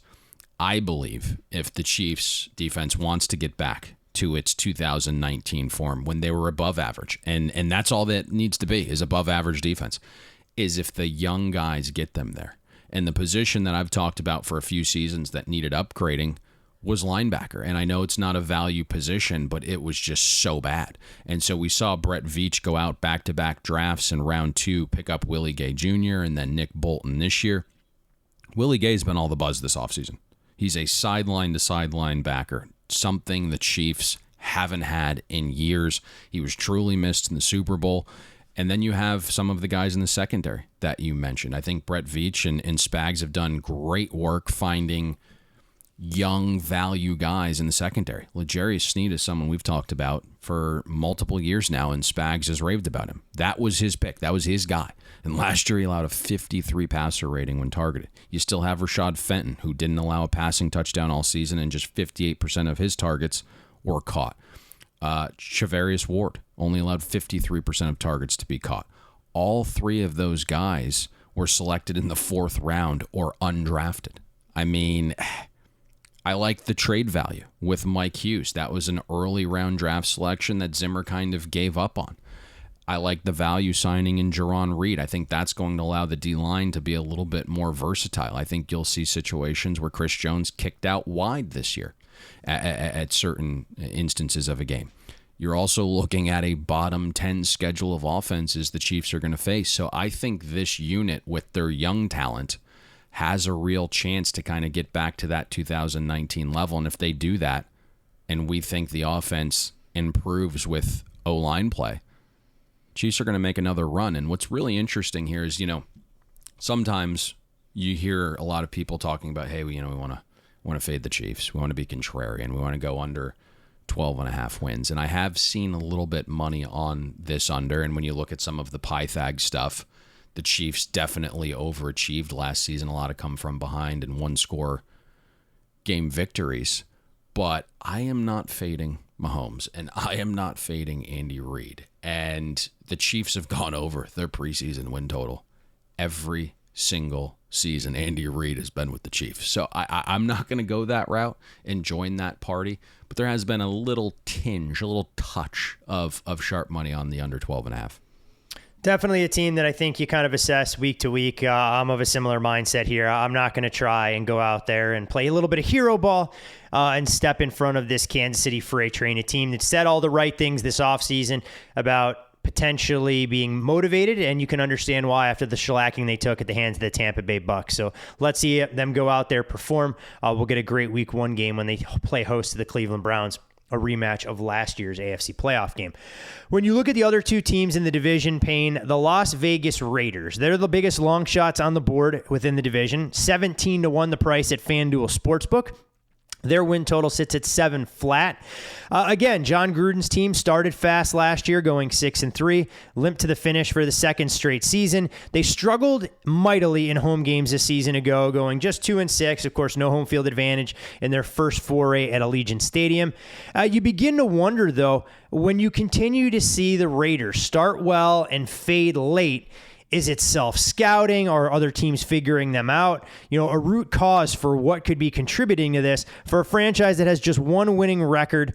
I believe if the Chiefs defense wants to get back to its 2019 form when they were above average, and that's all that needs to be, is above average defense, is if the young guys get them there. And the position that I've talked about for a few seasons that needed upgrading was linebacker. And I know it's not a value position, but it was just so bad. And so we saw Brett Veach go out back-to-back drafts in round 2, pick up Willie Gay Jr. and then Nick Bolton this year. Willie Gay's been all the buzz this offseason. He's a sideline-to-sideline backer, something the Chiefs haven't had in years. He was truly missed in the Super Bowl. And then you have some of the guys in the secondary that you mentioned. I think Brett Veach and Spags have done great work finding young value guys in the secondary. L'Jarius Sneed is someone we've talked about for multiple years now, and Spags has raved about him. That was his pick. That was his guy. And last year he allowed a 53 passer rating when targeted. You still have Rashad Fenton, who didn't allow a passing touchdown all season, and just 58% of his targets were caught. Charvarius Ward only allowed 53% of targets to be caught. All 3 of those guys were selected in the 4th round or undrafted. I mean, I like the trade value with Mike Hughes. That was an early round draft selection that Zimmer kind of gave up on. I like the value signing in Jaron Reed. I think that's going to allow the D-line to be a little bit more versatile. I think you'll see situations where Chris Jones kicked out wide this year at certain instances of a game. You're also looking at a bottom 10 schedule of offenses the Chiefs are going to face. So I think this unit with their young talent has a real chance to kind of get back to that 2019 level. And if they do that, and we think the offense improves with O-line play, Chiefs are going to make another run. And what's really interesting here is, sometimes you hear a lot of people talking about, hey, we want to fade the Chiefs. We want to be contrarian. We want to go under 12.5 wins. And I have seen a little bit money on this under. And when you look at some of the Pythag stuff, the Chiefs definitely overachieved last season. A lot of come from behind and 1-score game victories. But I am not fading Mahomes, and I am not fading Andy Reid. And the Chiefs have gone over their preseason win total every single season Andy Reid has been with the Chiefs. So I'm not going to go that route and join that party, but there has been a little tinge, a little touch of sharp money on the under 12.5. Definitely a team that I think you kind of assess week to week. I'm of a similar mindset here. I'm not going to try and go out there and play a little bit of hero ball and step in front of this Kansas City freight train, a team that said all the right things this offseason about potentially being motivated, and you can understand why after the shellacking they took at the hands of the Tampa Bay Bucks. So let's see them go out there, perform. We'll get a great week 1 game when they play host to the Cleveland Browns, a rematch of last year's AFC playoff game. When you look at the other 2 teams in the division, Payne, the Las Vegas Raiders, they're the biggest long shots on the board within the division. 17-1 the price at FanDuel Sportsbook. Their win total sits at 7 flat. Again, Jon Gruden's team started fast last year, going 6-3, limped to the finish for the second straight season. They struggled mightily in home games this season ago, going just 2-6. Of course, no home field advantage in their first foray at Allegiant Stadium. You begin to wonder, though, when you continue to see the Raiders start well and fade late, is it self-scouting or other teams figuring them out? You know, a root cause for what could be contributing to this for a franchise that has just 1 winning record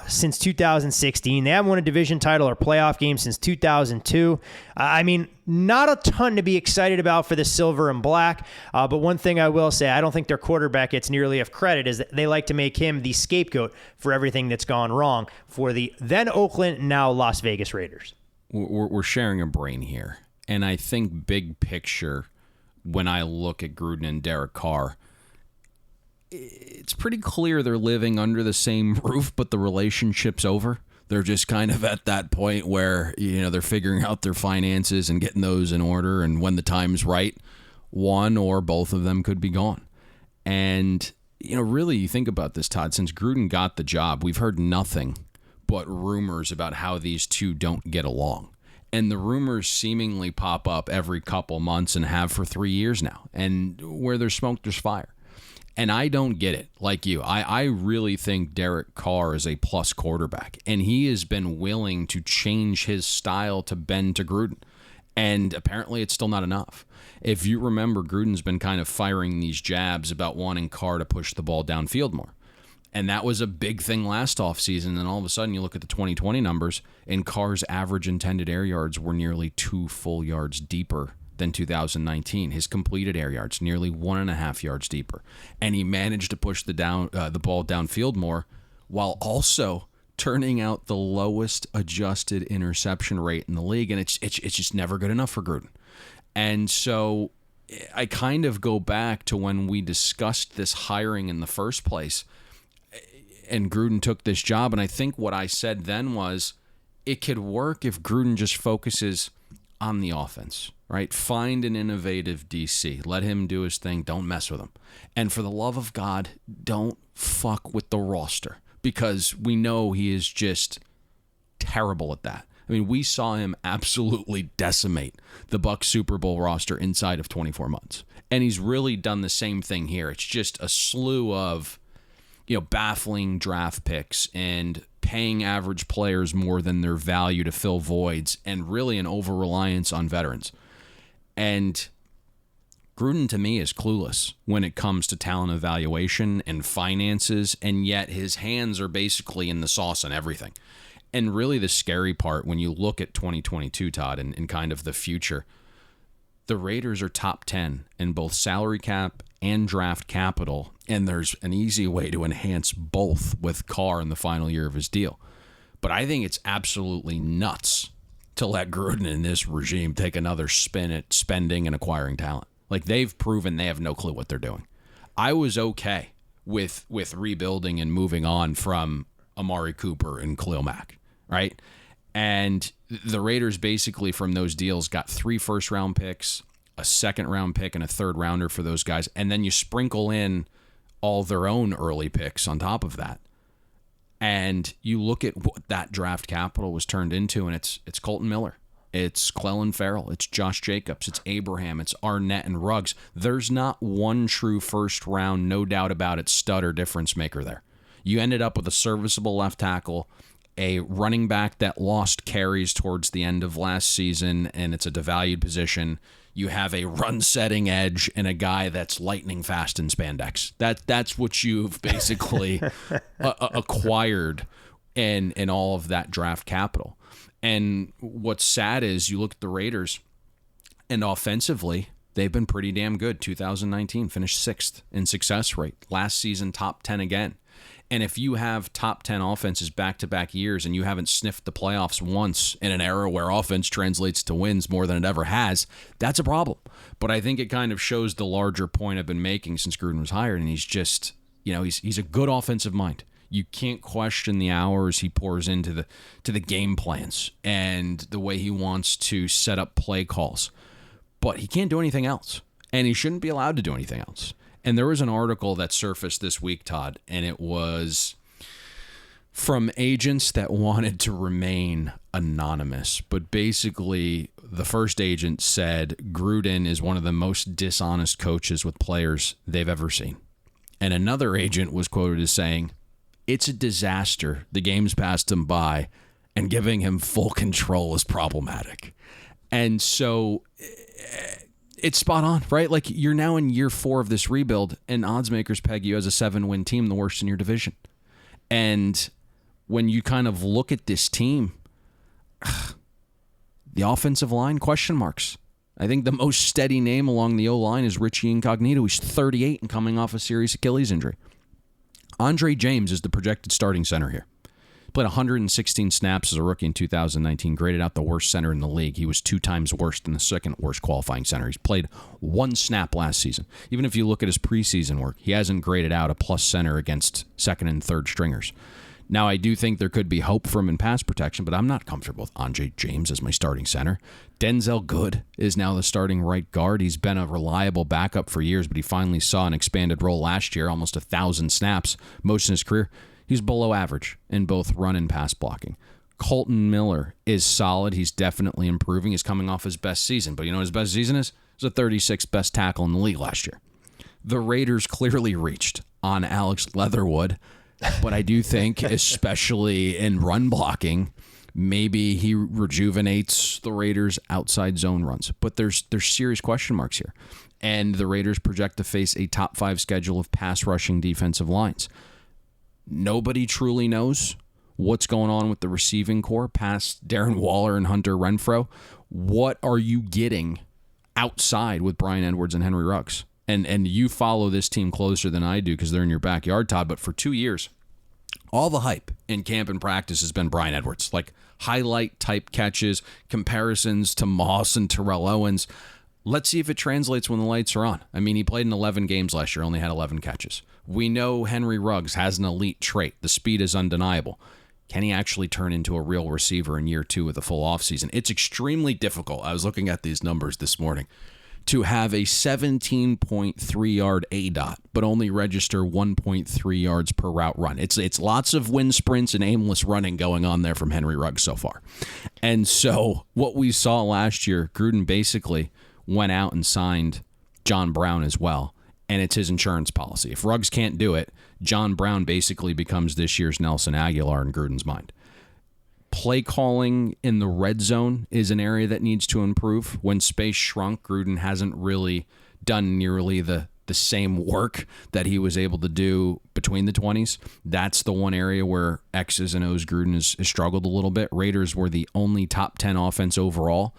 since 2016. They haven't won a division title or playoff game since 2002. I mean, not a ton to be excited about for the silver and black. But one thing I will say, I don't think their quarterback gets nearly enough credit, is that they like to make him the scapegoat for everything that's gone wrong for the then Oakland, now Las Vegas Raiders. We're sharing a brain here. And I think big picture, when I look at Gruden and Derek Carr, it's pretty clear they're living under the same roof, but the relationship's over. They're just kind of at that point where, you know, they're figuring out their finances and getting those in order. And when the time's right, one or both of them could be gone. And, you know, really, you think about this, Todd, since Gruden got the job, we've heard nothing but rumors about how these two don't get along. And the rumors seemingly pop up every couple months and have for 3 years now. And where there's smoke, there's fire. And I don't get it like you. I really think Derek Carr is a plus quarterback. And he has been willing to change his style to bend to Gruden. And apparently it's still not enough. If you remember, Gruden's been kind of firing these jabs about wanting Carr to push the ball downfield more. And that was a big thing last offseason. And all of a sudden, you look at the 2020 numbers, and Carr's average intended air yards were nearly 2 full yards deeper than 2019. His completed air yards, nearly 1.5 yards deeper. And he managed to push the ball downfield more while also turning out the lowest adjusted interception rate in the league. And it's just never good enough for Gruden. And so I kind of go back to when we discussed this hiring in the first place. And Gruden took this job, and I think what I said then was it could work if Gruden just focuses on the offense, right? Find an innovative DC. Let him do his thing. Don't mess with him. And for the love of God, don't fuck with the roster, because we know he is just terrible at that. I mean, we saw him absolutely decimate the Bucs Super Bowl roster inside of 24 months. And he's really done the same thing here. It's just a slew of, you know, baffling draft picks and paying average players more than their value to fill voids, and really an over-reliance on veterans. And Gruden, to me, is clueless when it comes to talent evaluation and finances, and yet his hands are basically in the sauce on everything. And really the scary part when you look at 2022, Todd, and kind of the future, the Raiders are top 10 in both salary cap and draft capital, and there's an easy way to enhance both with Carr in the final year of his deal. But I think it's absolutely nuts to let Gruden and this regime take another spin at spending and acquiring talent. Like, they've proven they have no clue what they're doing. I was okay with rebuilding and moving on from Amari Cooper and Khalil Mack, right? And the Raiders basically from those deals got 3 first-round picks, a second-round pick, and a third-rounder for those guys. And then you sprinkle in all their own early picks on top of that. And you look at what that draft capital was turned into, and it's Colton Miller. It's Clelin Ferrell. It's Josh Jacobs. It's Abraham. It's Arnett and Ruggs. There's not one true first-round, no doubt about it, stud or difference maker there. You ended up with a serviceable left tackle, a running back that lost carries towards the end of last season, and it's a devalued position. You have a run-setting edge and a guy that's lightning fast in spandex. That's what you've basically acquired in all of that draft capital. And what's sad is you look at the Raiders, and offensively, they've been pretty damn good. 2019 finished 6th in success rate. Last season, top 10 again. And if you have top 10 offenses back-to-back years and you haven't sniffed the playoffs once in an era where offense translates to wins more than it ever has, that's a problem. But I think it kind of shows the larger point I've been making since Gruden was hired, and he's just, he's a good offensive mind. You can't question the hours he pours into the game plans and the way he wants to set up play calls. But he can't do anything else, and he shouldn't be allowed to do anything else. And there was an article that surfaced this week, Todd, and it was from agents that wanted to remain anonymous. But basically, the first agent said Gruden is one of the most dishonest coaches with players they've ever seen. And another agent was quoted as saying, it's a disaster. The game's passed him by, and giving him full control is problematic. And so it's spot on, right? Like, you're now in year 4 of this rebuild, and odds makers peg you as a 7-win team, the worst in your division. And when you kind of look at this team, the offensive line, question marks. I think the most steady name along the O-line is Richie Incognito. He's 38 and coming off a serious Achilles injury. Andre James is the projected starting center here. Played 116 snaps as a rookie in 2019, graded out the worst center in the league. He was 2 times worse than the second worst qualifying center. He's played 1 snap last season. Even if you look at his preseason work, he hasn't graded out a plus center against second and third stringers. Now, I do think there could be hope for him in pass protection, but I'm not comfortable with Andre James as my starting center. Denzel Good is now the starting right guard. He's been a reliable backup for years, but he finally saw an expanded role last year, almost 1,000 snaps, most in his career. He's below average in both run and pass blocking. Colton Miller is solid. He's definitely improving. He's coming off his best season. But you know what his best season is? He was a 36th best tackle in the league last year. The Raiders clearly reached on Alex Leatherwood, but I do think, especially in run blocking, maybe he rejuvenates the Raiders' outside zone runs. But there's serious question marks here. And the Raiders project to face a top 5 schedule of pass rushing defensive lines. Nobody truly knows what's going on with the receiving core past Darren Waller and Hunter Renfrow. What are you getting outside with Brian Edwards and Henry Ruggs? And you follow this team closer than I do because they're in your backyard, Todd. But for 2 years, all the hype in camp and practice has been Brian Edwards. Like highlight type catches, comparisons to Moss and Terrell Owens. Let's see if it translates when the lights are on. I mean, he played in 11 games last year, only had 11 catches. We know Henry Ruggs has an elite trait. The speed is undeniable. Can he actually turn into a real receiver in year 2 with a full offseason? It's extremely difficult. I was looking at these numbers this morning. To have a 17.3 yard ADOT, but only register 1.3 yards per route run. It's lots of wind sprints and aimless running going on there from Henry Ruggs so far. And so what we saw last year, Gruden basically went out and signed John Brown as well. And it's his insurance policy. If Ruggs can't do it, John Brown basically becomes this year's Nelson Aguilar in Gruden's mind. Play calling in the red zone is an area that needs to improve. When space shrunk, Gruden hasn't really done nearly the same work that he was able to do between the 20s. That's the one area where X's and O's Gruden has struggled a little bit. Raiders were the only top 10 offense overall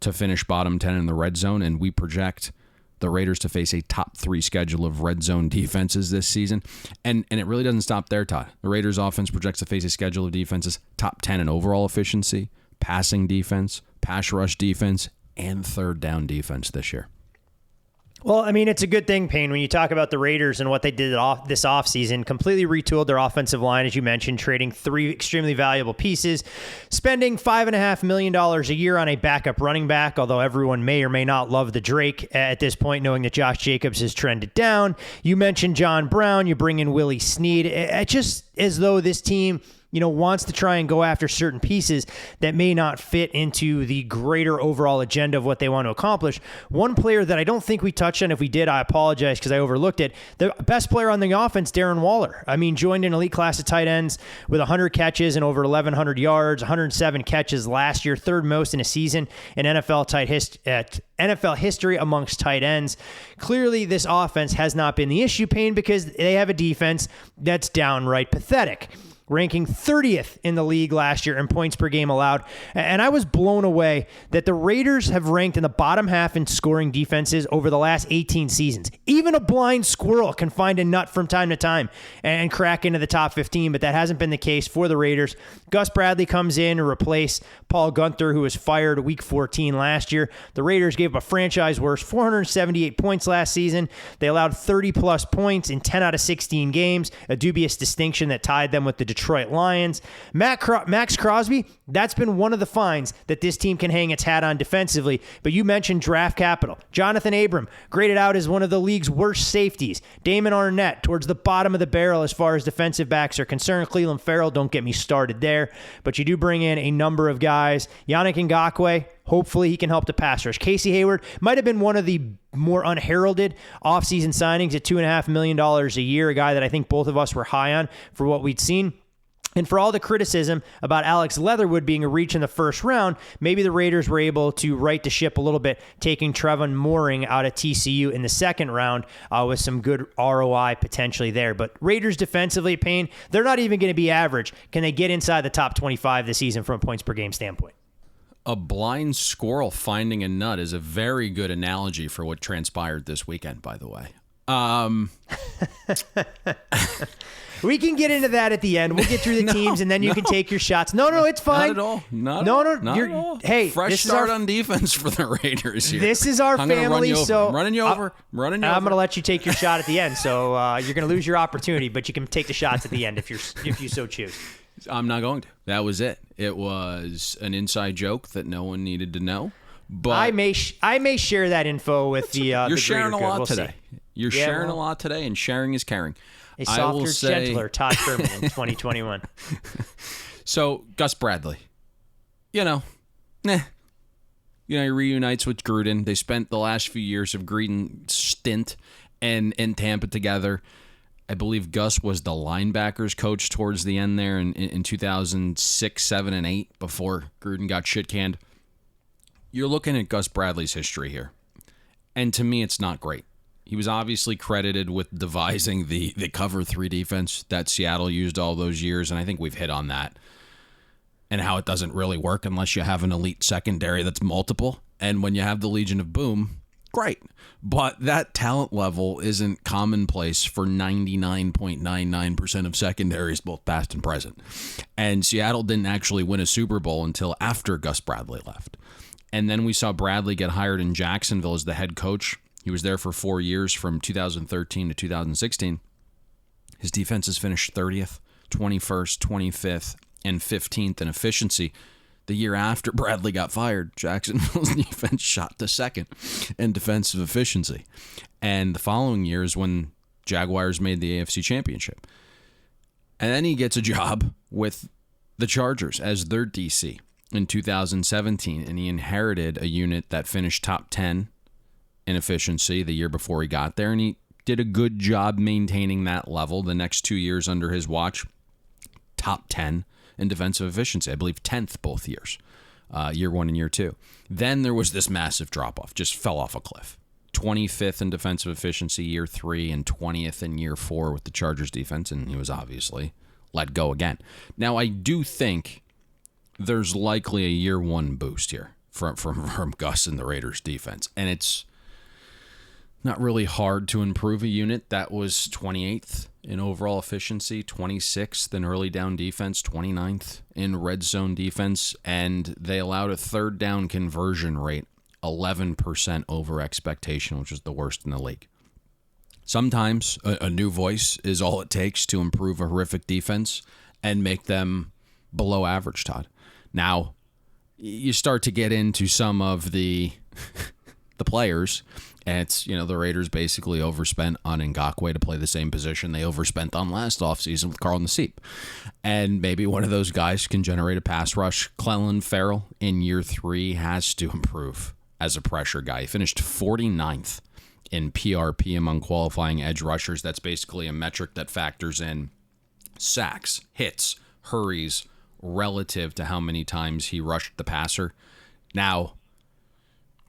to finish bottom 10 in the red zone, and we project the Raiders to face a top 3 schedule of red zone defenses this season. And it really doesn't stop there, Todd. The Raiders offense projects to face a schedule of defenses top 10 in overall efficiency, passing defense, pass rush defense, and third down defense this year. Well, I mean, it's a good thing, Payne, when you talk about the Raiders and what they did this offseason, completely retooled their offensive line, as you mentioned, trading 3 extremely valuable pieces, spending $5.5 million a year on a backup running back, although everyone may or may not love the Drake at this point, knowing that Josh Jacobs has trended down. You mentioned John Brown. You bring in Willie Snead. It's just as though this team wants to try and go after certain pieces that may not fit into the greater overall agenda of what they want to accomplish. One player that I don't think we touched on, if we did, I apologize because I overlooked it. The best player on the offense, Darren Waller. I mean, joined an elite class of tight ends with 100 catches and over 1,100 yards, 107 catches last year, third most in a season in NFL history amongst tight ends. Clearly, this offense has not been the issue, Payne, because they have a defense that's downright pathetic, ranking 30th in the league last year in points per game allowed. And I was blown away that the Raiders have ranked in the bottom half in scoring defenses over the last 18 seasons. Even a blind squirrel can find a nut from time to time and crack into the top 15, but that hasn't been the case for the Raiders. Gus Bradley comes in to replace Paul Gunther, who was fired week 14 last year. The Raiders gave up a franchise worst 478 points last season. They allowed 30-plus points in 10 out of 16 games, a dubious distinction that tied them with the Detroit Lions. Max Crosby, that's been one of the finds that this team can hang its hat on defensively. But you mentioned draft capital. Jonathan Abram, graded out as one of the league's worst safeties. Damon Arnett, towards the bottom of the barrel as far as defensive backs are concerned. Cleveland Farrell, don't get me started there. But you do bring in a number of guys. Yannick Ngakoue, hopefully he can help the pass rush. Casey Hayward might have been one of the more unheralded offseason signings at $2.5 million a year, a guy that I think both of us were high on for what we'd seen. And for all the criticism about Alex Leatherwood being a reach in the first round, maybe the Raiders were able to right the ship a little bit, taking Trevon Moehrig out of TCU in the second round with some good ROI potentially there. But Raiders defensively, Payne, they're not even going to be average. Can they get inside the top 25 this season from a points per game standpoint? A blind squirrel finding a nut is a very good analogy for what transpired this weekend, by the way. We can get into that at the end. We'll get through the teams, and then you can take your shots. No, it's fine. Not at all. Not at all. Hey, fresh start on defense for the Raiders here. This is our family, so I'm running you over. I'm going to let you take your shot at the end. So you're going to lose your opportunity, but you can take the shots at the end if you so choose. I'm not going to. That was it. It was an inside joke that no one needed to know. But I may share that info with the. You're the sharing a lot we'll today. See. You're sharing a lot today, and sharing is caring. A softer, gentler Todd Furman in 2021. So, Gus Bradley, he reunites with Gruden. They spent the last few years of Gruden's stint in Tampa together. I believe Gus was the linebackers coach towards the end there in 2006, 7, and 8 before Gruden got shit-canned. You're looking at Gus Bradley's history here, and to me, it's not great. He was obviously credited with devising the cover 3 defense that Seattle used all those years, and I think we've hit on that and how it doesn't really work unless you have an elite secondary that's multiple. And when you have the Legion of Boom, great. But that talent level isn't commonplace for 99.99% of secondaries, both past and present. And Seattle didn't actually win a Super Bowl until after Gus Bradley left. And then we saw Bradley get hired in Jacksonville as the head coach. He was there for 4 years from 2013 to 2016. His defenses finished 30th, 21st, 25th, and 15th in efficiency. The year after Bradley got fired, Jacksonville's defense shot to second in defensive efficiency. And the following year is when Jaguars made the AFC Championship. And then he gets a job with the Chargers as their DC in 2017, and he inherited a unit that finished top 10 in efficiency the year before he got there, and he did a good job maintaining that level the next 2 years under his watch. Top 10 in defensive efficiency, I believe 10th both years, year 1 and year 2. Then there was this massive drop-off, just fell off a cliff. 25th in defensive efficiency year 3 and 20th in year 4 with the Chargers defense, and he was obviously let go again. Now, I do think there's likely a year 1 boost here from Gus and the Raiders defense, and it's not really hard to improve a unit that was 28th in overall efficiency, 26th in early down defense, 29th in red zone defense, and they allowed a third down conversion rate 11% over expectation, which is the worst in the league. Sometimes a new voice is all it takes to improve a horrific defense and make them below average, Todd. Now, you start to get into some of the players, And it's, the Raiders basically overspent on Ngakoue to play the same position they overspent on last offseason with Carl Nassib. And maybe one of those guys can generate a pass rush. Clellan Ferrell in year 3 has to improve as a pressure guy. He finished 49th in PRP among qualifying edge rushers. That's basically a metric that factors in sacks, hits, hurries relative to how many times he rushed the passer. Now,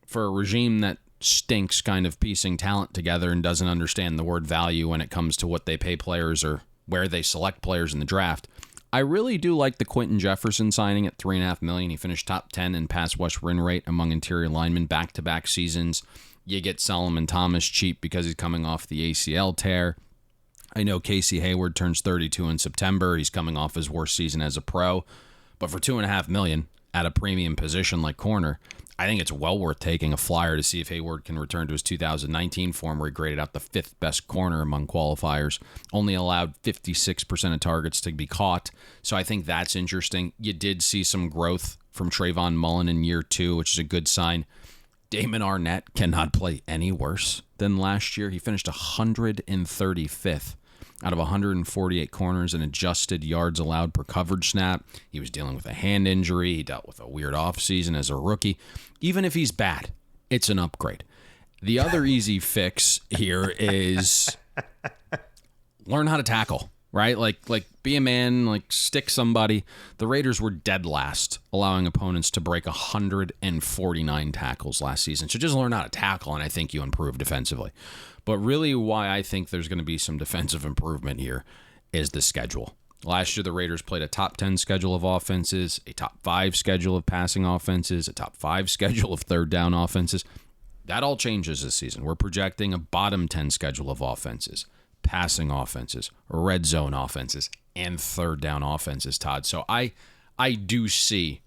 for a regime that stinks kind of piecing talent together and doesn't understand the word value when it comes to what they pay players or where they select players in the draft, I really do like the Quentin Jefferson signing at $3.5 million. He finished top 10 in pass rush win rate among interior linemen back-to-back seasons. You get Solomon Thomas cheap because he's coming off the ACL tear. I know Casey Hayward turns 32 in September. He's coming off his worst season as a pro. But for $2.5 million at a premium position like corner, I think it's well worth taking a flyer to see if Hayward can return to his 2019 form where he graded out the 5th best corner among qualifiers, only allowed 56% of targets to be caught. So I think that's interesting. You did see some growth from Trayvon Mullen in year 2, which is a good sign. Damon Arnett cannot play any worse than last year. He finished 135th out of 148 corners in adjusted yards allowed per coverage snap. He was dealing with a hand injury. He dealt with a weird offseason as a rookie. Even if he's bad, it's an upgrade. The other easy fix here is learn how to tackle, right? Like be a man, stick somebody. The Raiders were dead last, allowing opponents to break 149 tackles last season. So just learn how to tackle, and I think you improve defensively. But really why I think there's going to be some defensive improvement here is the schedule. Last year, the Raiders played a top 10 schedule of offenses, a top 5 schedule of passing offenses, a top 5 schedule of third down offenses. That all changes this season. We're projecting a bottom 10 schedule of offenses, passing offenses, red zone offenses, and third down offenses, Todd. So I do see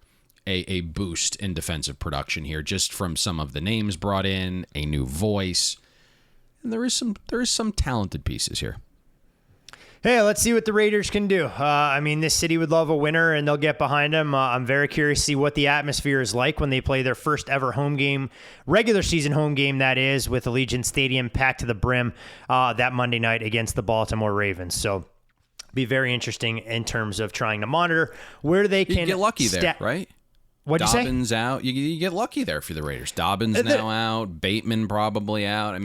a boost in defensive production here just from some of the names brought in, a new voice. And there is some talented pieces here. Hey, let's see what the Raiders can do. This city would love a winner, and they'll get behind them. I'm very curious to see what the atmosphere is like when they play their first ever home game, regular season home game, that is, with Allegiant Stadium packed to the brim that Monday night against the Baltimore Ravens. So be very interesting in terms of trying to monitor where they can get lucky there, right? What'd you say? Dobbins out. You get lucky there for the Raiders. Dobbins now out. Bateman probably out.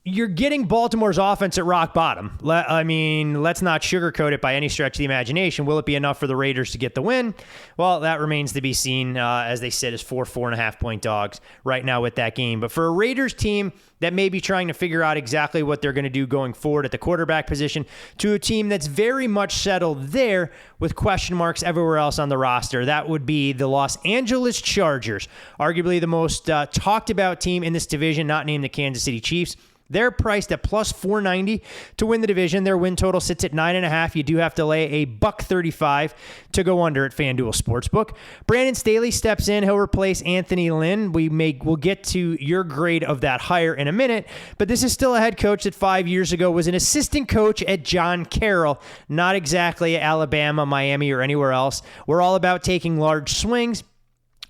You're getting Baltimore's offense at rock bottom. Let's not sugarcoat it by any stretch of the imagination. Will it be enough for the Raiders to get the win? Well, that remains to be seen, as they sit as 4.5 point dogs right now with that game. But for a Raiders team that may be trying to figure out exactly what they're going to do going forward at the quarterback position, to a team that's very much settled there with question marks everywhere else on the roster, that would be the Los Angeles Chargers, arguably the most talked about team in this division, not named the Kansas City Chiefs. They're priced at plus 490 to win the division. Their win total sits at 9.5. You do have to lay a $135 to go under at FanDuel Sportsbook. Brandon Staley steps in. He'll replace Anthony Lynn. We'll get to your grade of that hire in a minute, but this is still a head coach that 5 years ago was an assistant coach at John Carroll, not exactly Alabama, Miami, or anywhere else. We're all about taking large swings.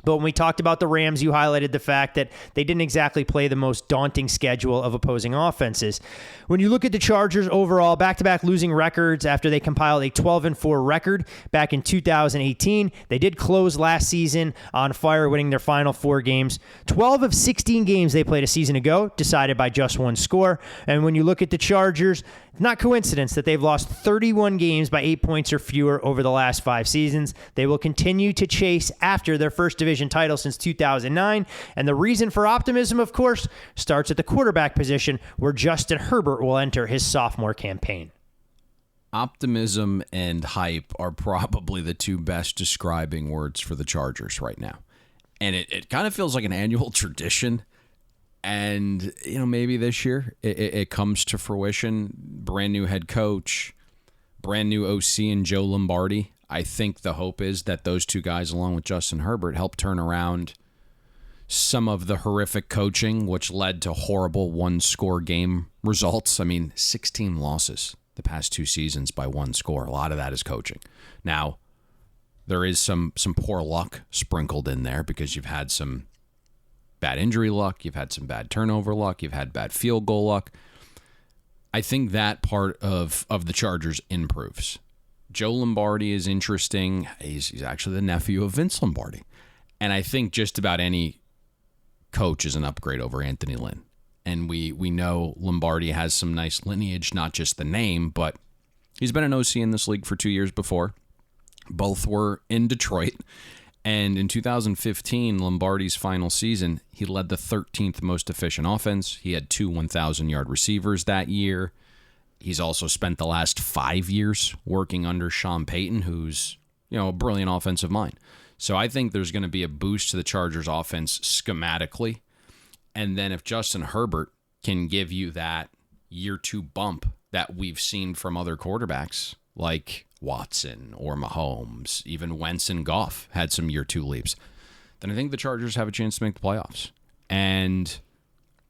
But when we talked about the Rams, you highlighted the fact that they didn't exactly play the most daunting schedule of opposing offenses. When you look at the Chargers overall, back-to-back losing records after they compiled a 12-4 record back in 2018. They did close last season on fire, winning their final 4 games. 12 of 16 games they played a season ago, decided by just one score. And when you look at the Chargers, not coincidence that they've lost 31 games by 8 points or fewer over the last 5 seasons. They will continue to chase after their first division title since 2009. And the reason for optimism, of course, starts at the quarterback position, where Justin Herbert will enter his sophomore campaign. Optimism and hype are probably the 2 best describing words for the Chargers right now. And it kind of feels like an annual tradition. And, maybe this year it comes to fruition. Brand new head coach, brand new OC and Joe Lombardi. I think the hope is that those 2 guys, along with Justin Herbert, help turn around some of the horrific coaching, which led to horrible 1-score game results. 16 losses the past 2 seasons by 1 score. A lot of that is coaching. Now, there is some poor luck sprinkled in there because you've had some bad injury luck. You've had some bad turnover luck. You've had bad field goal luck. I think that part of the Chargers improves. Joe Lombardi is interesting. He's actually the nephew of Vince Lombardi. And I think just about any coach is an upgrade over Anthony Lynn. And we know Lombardi has some nice lineage, not just the name, but he's been an OC in this league for 2 years before. Both were in Detroit. And in 2015, Lombardi's final season, he led the 13th most efficient offense. He had 2 1,000-yard receivers that year. He's also spent the last 5 years working under Sean Payton, who's, a brilliant offensive mind. So I think there's going to be a boost to the Chargers offense schematically. And then if Justin Herbert can give you that year 2 bump that we've seen from other quarterbacks like Watson or Mahomes, even Wentz and Goff had some year 2 leaps, then I think the Chargers have a chance to make the playoffs. And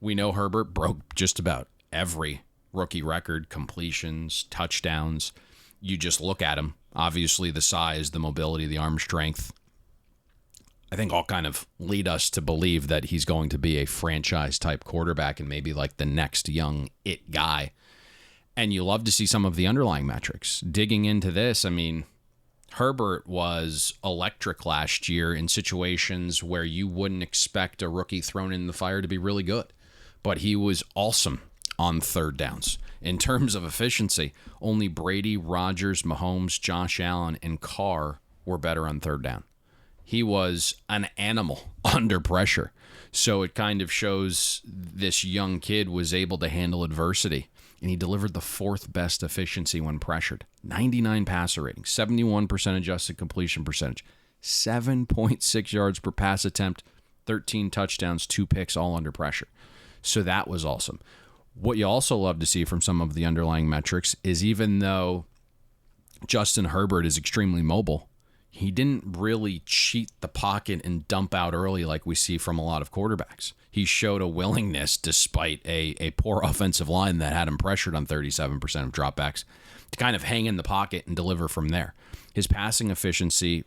we know Herbert broke just about every rookie record, completions, touchdowns. You just look at him. Obviously, the size, the mobility, the arm strength, I think all kind of lead us to believe that he's going to be a franchise-type quarterback and maybe like the next young it guy. And you love to see some of the underlying metrics. Digging into this, I mean, Herbert was electric last year in situations where you wouldn't expect a rookie thrown in the fire to be really good. But he was awesome on third downs. In terms of efficiency, only Brady, Rodgers, Mahomes, Josh Allen, and Carr were better on third down. He was an animal under pressure. So it kind of shows this young kid was able to handle adversity. And he delivered the 4th best efficiency when pressured. 99 passer rating, 71% adjusted completion percentage, 7.6 yards per pass attempt, 13 touchdowns, 2 picks, all under pressure. So that was awesome. What you also love to see from some of the underlying metrics is even though Justin Herbert is extremely mobile, he didn't really cheat the pocket and dump out early like we see from a lot of quarterbacks. He showed a willingness, despite a poor offensive line that had him pressured on 37% of dropbacks, to kind of hang in the pocket and deliver from there. His passing efficiency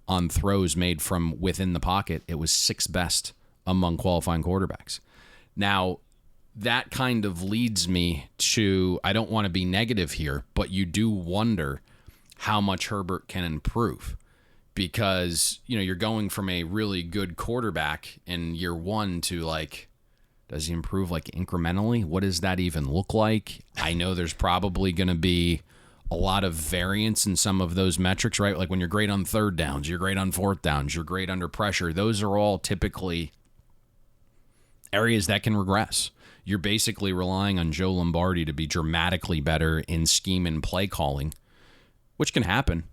on throws made from within the pocket, it was 6th best among qualifying quarterbacks. Now, that kind of leads me to, I don't want to be negative here, but you do wonder how much Herbert can improve. Because, you're going from a really good quarterback in year 1 to does he improve incrementally? What does that even look like? I know there's probably going to be a lot of variance in some of those metrics, right? Like when you're great on third downs, you're great on fourth downs, you're great under pressure. Those are all typically areas that can regress. You're basically relying on Joe Lombardi to be dramatically better in scheme and play calling, which can happen,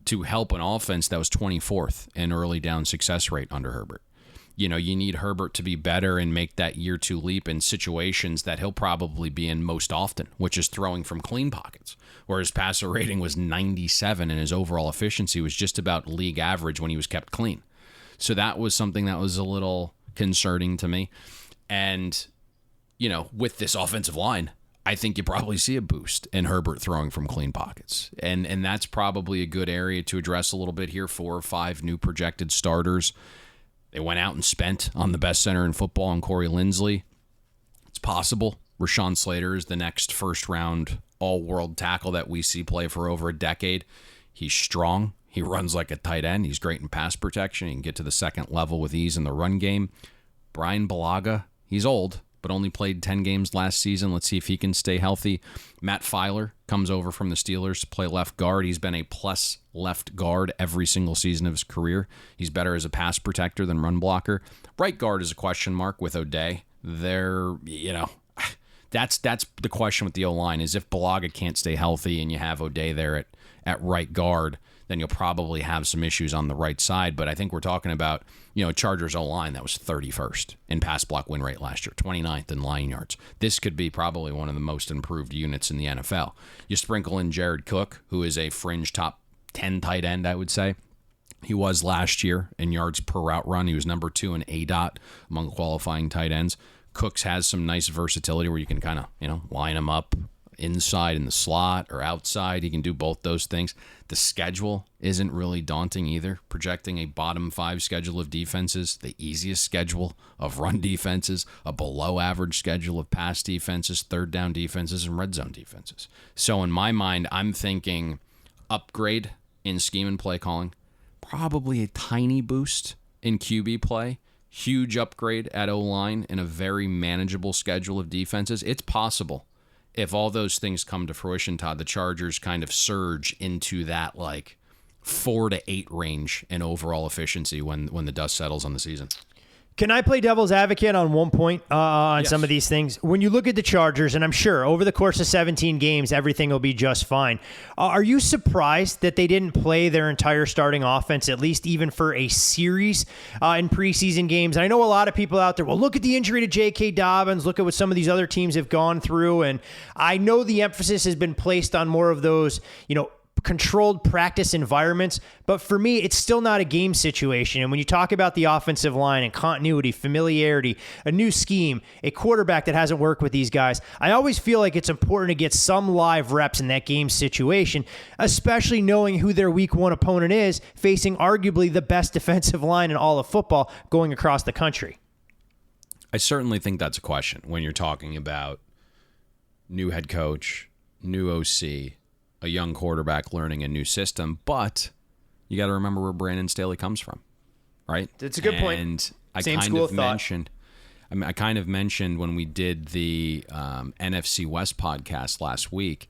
to help an offense that was 24th in early down success rate under Herbert. You need Herbert to be better and make that year 2 leap in situations that he'll probably be in most often, which is throwing from clean pockets, where his passer rating was 97 and his overall efficiency was just about league average when he was kept clean. So that was something that was a little concerning to me. And, with this offensive line, I think you probably see a boost in Herbert throwing from clean pockets. And that's probably a good area to address a little bit here. 4 or 5 new projected starters. They went out and spent on the best center in football on Corey Linsley. It's possible Rashawn Slater is the next first-round all-world tackle that we see play for over a decade. He's strong. He runs like a tight end. He's great in pass protection. He can get to the second level with ease in the run game. Brian Bulaga, he's old, but only played 10 games last season. Let's see if he can stay healthy. Matt Filer comes over from the Steelers to play left guard. He's been a plus left guard every single season of his career. He's better as a pass protector than run blocker. Right guard is a question mark with O'Day. That's the question with the O-line is if Bulaga can't stay healthy and you have O'Day there at right guard, then you'll probably have some issues on the right side. But I think we're talking about, Chargers O-line that was 31st in pass block win rate last year, 29th in line yards. This could be probably one of the most improved units in the NFL. You sprinkle in Jared Cook, who is a fringe top 10 tight end, I would say. He was last year in yards per route run. He was number 2 in ADOT among qualifying tight ends. Cooks has some nice versatility where you can kind of, line him up inside in the slot or outside. He can do both those things. The schedule isn't really daunting either. Projecting a bottom 5 schedule of defenses, the easiest schedule of run defenses, a below average schedule of pass defenses, third down defenses, and red zone defenses. So in my mind, I'm thinking upgrade in scheme and play calling, probably a tiny boost in QB play, huge upgrade at O-line, and a very manageable schedule of defenses. It's possible, if all those things come to fruition, Todd, the Chargers kind of surge into that like 4 to 8 range in overall efficiency when the dust settles on the season. Can I play devil's advocate on one point on Yes. some of these things? When you look at the Chargers, and I'm sure over the course of 17 games, everything will be just fine. Are you surprised that they didn't play their entire starting offense, at least even for a series in preseason games? And I know a lot of people out there, well, look at the injury to J.K. Dobbins. Look at what some of these other teams have gone through. And I know the emphasis has been placed on more of those, controlled practice environments, but for me, it's still not a game situation. And when you talk about the offensive line and continuity, familiarity, a new scheme, a quarterback that hasn't worked with these guys, I always feel like it's important to get some live reps in that game situation, especially knowing who their week 1 opponent is, facing arguably the best defensive line in all of football going across the country. I certainly think that's a question when you're talking about new head coach, new OC, a young quarterback learning a new system, but you got to remember where Brandon Staley comes from, right? That's a good point. And I Same kind school of of thought. mentioned, I kind of mentioned when we did the NFC West podcast last week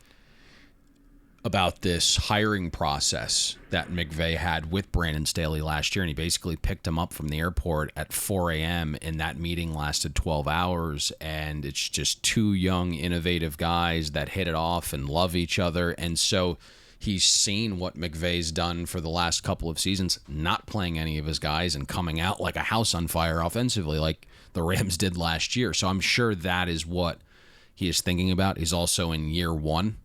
about this hiring process that McVay had with Brandon Staley last year, and he basically picked him up from the airport at 4 a.m., and that meeting lasted 12 hours, and it's just 2 young, innovative guys that hit it off and love each other, and so he's seen what McVay's done for the last couple of seasons, not playing any of his guys and coming out like a house on fire offensively like the Rams did last year, so I'm sure that is what he is thinking about. He's also in year 1.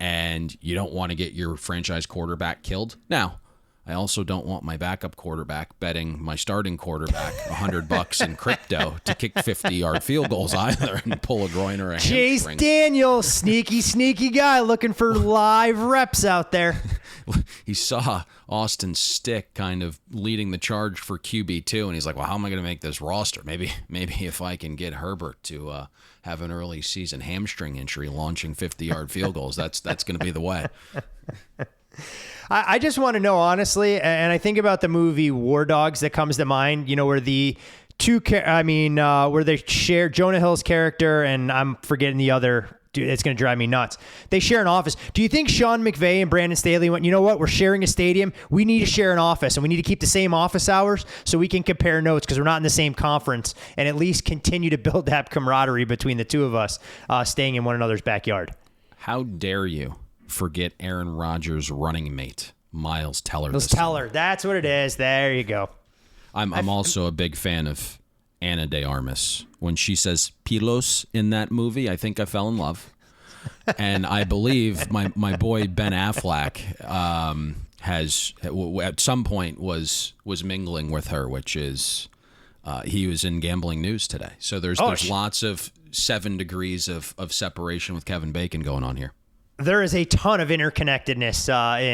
And you don't want to get your franchise quarterback killed. Now, I also don't want my backup quarterback betting my starting quarterback $100 in crypto to kick 50-yard field goals either and pull a groin or a Chase hamstring. Daniel, sneaky guy looking for live reps out there. He saw Austin Stick kind of leading the charge for QB2, and he's like, well, how am I going to make this roster? Maybe if I can get Herbert to have an early season hamstring injury launching 50-yard field goals, that's going to be the way. I just want to know, honestly, and I think about the movie War Dogs that comes to mind, where the where they share Jonah Hill's character, and I'm forgetting the other. Dude, it's going to drive me nuts. They share an office. Do you think Sean McVay and Brandon Staley went, you know what? We're sharing a stadium. We need to share an office, and we need to keep the same office hours so we can compare notes because we're not in the same conference, and at least continue to build that camaraderie between the two of us staying in one another's backyard. How dare you forget Aaron Rodgers' running mate, Miles Teller. Miles Teller. That's what it is. There you go. I'm also a big fan of Ana de Armas. When she says Pilos in that movie, I think I fell in love. And I believe my boy Ben Affleck has at some point was mingling with her, which is he was in Gambling News today. So there's lots of 7 degrees of separation with Kevin Bacon going on here. There is a ton of interconnectedness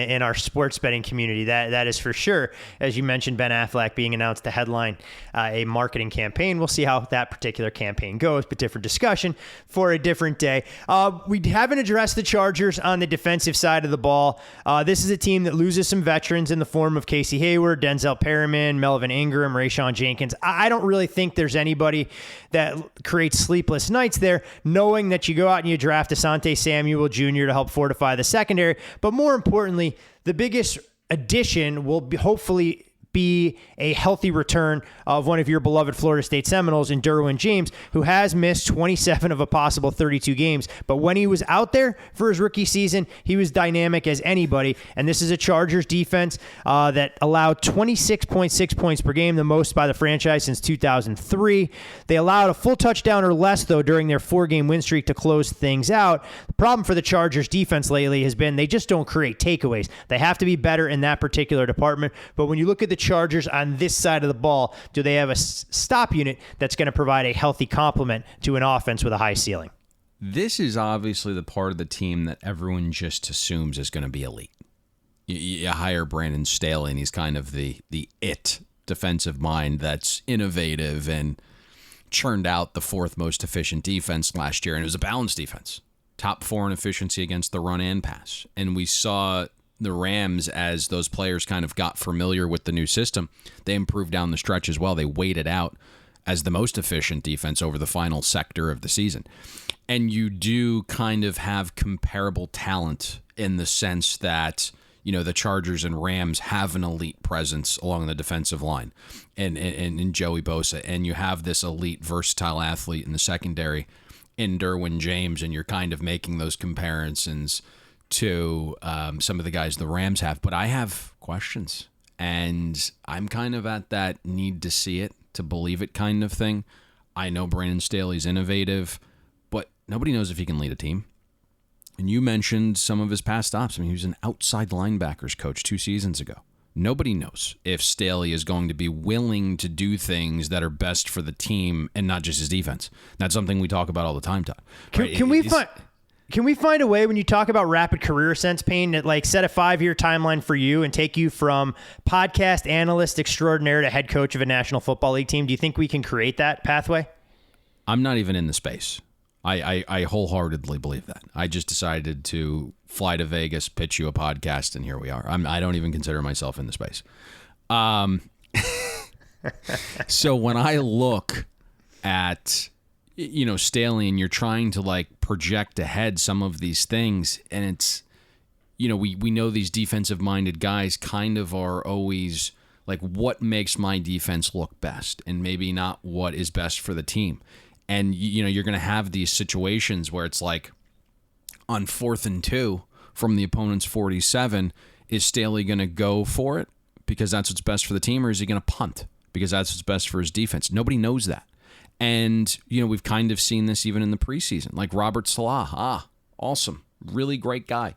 in our sports betting community. That is for sure. As you mentioned, Ben Affleck being announced to headline a marketing campaign. We'll see how that particular campaign goes, but different discussion for a different day. We haven't addressed the Chargers on the defensive side of the ball. This is a team that loses some veterans in the form of Casey Hayward, Denzel Perryman, Melvin Ingram, Rayshawn Jenkins. I don't really think there's anybody that creates sleepless nights there, knowing that you go out and you draft Asante Samuel Jr. to help fortify the secondary. But more importantly, the biggest addition will hopefully be a healthy return of one of your beloved Florida State Seminoles in Derwin James, who has missed 27 of a possible 32 games. But when he was out there for his rookie season, he was dynamic as anybody. And this is a Chargers defense that allowed 26.6 points per game, the most by the franchise since 2003. They allowed a full touchdown or less, though, during their 4-game win streak to close things out. The problem for the Chargers defense lately has been they just don't create takeaways. They have to be better in that particular department. But when you look at the Chargers on this side of the ball, do they have a stop unit that's going to provide a healthy complement to an offense with a high ceiling? this is obviously the part of the team that everyone just assumes is going to be elite. You hire Brandon Staley, and he's kind of the it defensive mind that's innovative and churned out the fourth most efficient defense last year, and it was a balanced defense. Top 4 in efficiency against the run and pass. And we saw the Rams, as those players kind of got familiar with the new system, they improved down the stretch as well. They waited out as the most efficient defense over the final sector of the season. And you do kind of have comparable talent in the sense that, you know, the Chargers and Rams have an elite presence along the defensive line and Joey Bosa, and you have this elite versatile athlete in the secondary in Derwin James, and you're kind of making those comparisons to some of the guys the Rams have. But I have questions, and I'm kind of at that need to see it, to believe it kind of thing. I know Brandon Staley's innovative, but nobody knows if he can lead a team. And you mentioned some of his past stops. I mean, he was an outside linebackers coach 2 seasons ago. Nobody knows if Staley is going to be willing to do things that are best for the team and not just his defense. That's something we talk about all the time, Todd. Right? Can we find a way, when you talk about rapid career ascents, Payne, that like set a 5-year timeline for you and take you from podcast analyst extraordinaire to head coach of a National Football League team? Do you think we can create that pathway? I'm not even in the space. I wholeheartedly believe that. I just decided to fly to Vegas, pitch you a podcast, and here we are. I don't even consider myself in the space. So when I look at, you know, Staley, and you're trying to like project ahead some of these things, and it's, you know, we know these defensive-minded guys kind of are always like, what makes my defense look best, and maybe not what is best for the team. And, you know, you're going to have these situations where it's like on 4th and 2 from the opponent's 47, is Staley going to go for it because that's what's best for the team, or is he going to punt because that's what's best for his defense? Nobody knows that. And, you know, we've kind of seen this even in the preseason. Like Robert Salah, awesome, really great guy.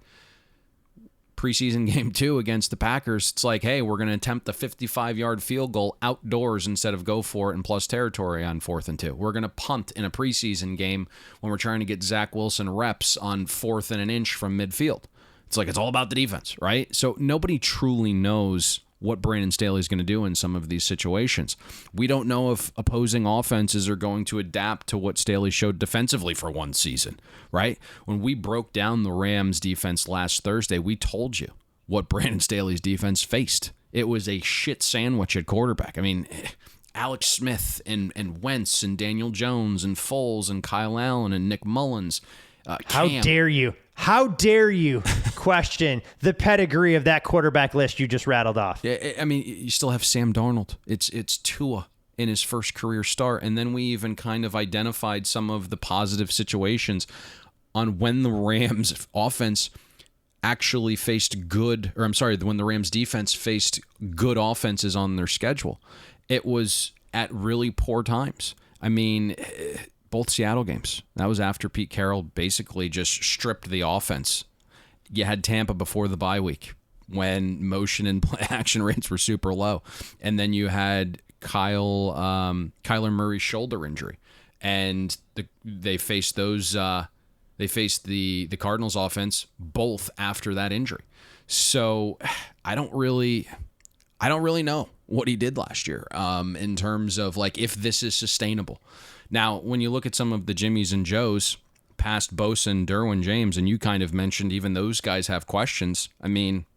Preseason game 2 against the Packers, it's like, hey, we're going to attempt the 55-yard field goal outdoors instead of go for it in plus territory on 4th and 2. We're going to punt in a preseason game when we're trying to get Zach Wilson reps on 4th and an inch from midfield. It's like, it's all about the defense, right? So nobody truly knows what Brandon Staley is going to do in some of these situations. We don't know if opposing offenses are going to adapt to what Staley showed defensively for one season, right? When we broke down the Rams defense last Thursday, we told you what Brandon Staley's defense faced. It was a shit sandwich at quarterback. I mean, Alex Smith and Wentz and Daniel Jones and Foles and Kyle Allen and Nick Mullins. How dare you? How dare you question the pedigree of that quarterback list you just rattled off? Yeah, I mean, you still have Sam Darnold. It's Tua in his first career start. And then we even kind of identified some of the positive situations on when the Rams offense actually faced when the Rams defense faced good offenses on their schedule. It was at really poor times. I mean, both Seattle games. That was after Pete Carroll basically just stripped the offense. You had Tampa before the bye week when motion and play action rates were super low. And then you had Kyler Murray's shoulder injury. And they faced the Cardinals offense both after that injury. So I don't really know what he did last year in terms of like if this is sustainable. Now, when you look at some of the Jimmies and Joes past Bosa and Derwin James, and you kind of mentioned even those guys have questions. I mean,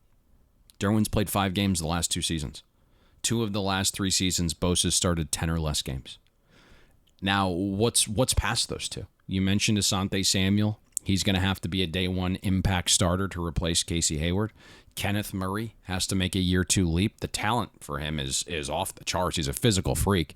Derwin's played 5 games the last 2 seasons. 2 of the last 3 seasons, Bosa's started 10 or less games. Now, what's past those 2? You mentioned Asante Samuel. He's going to have to be a day 1 impact starter to replace Casey Hayward. Kenneth Murray has to make a year 2 leap. The talent for him is off the charts. He's a physical freak.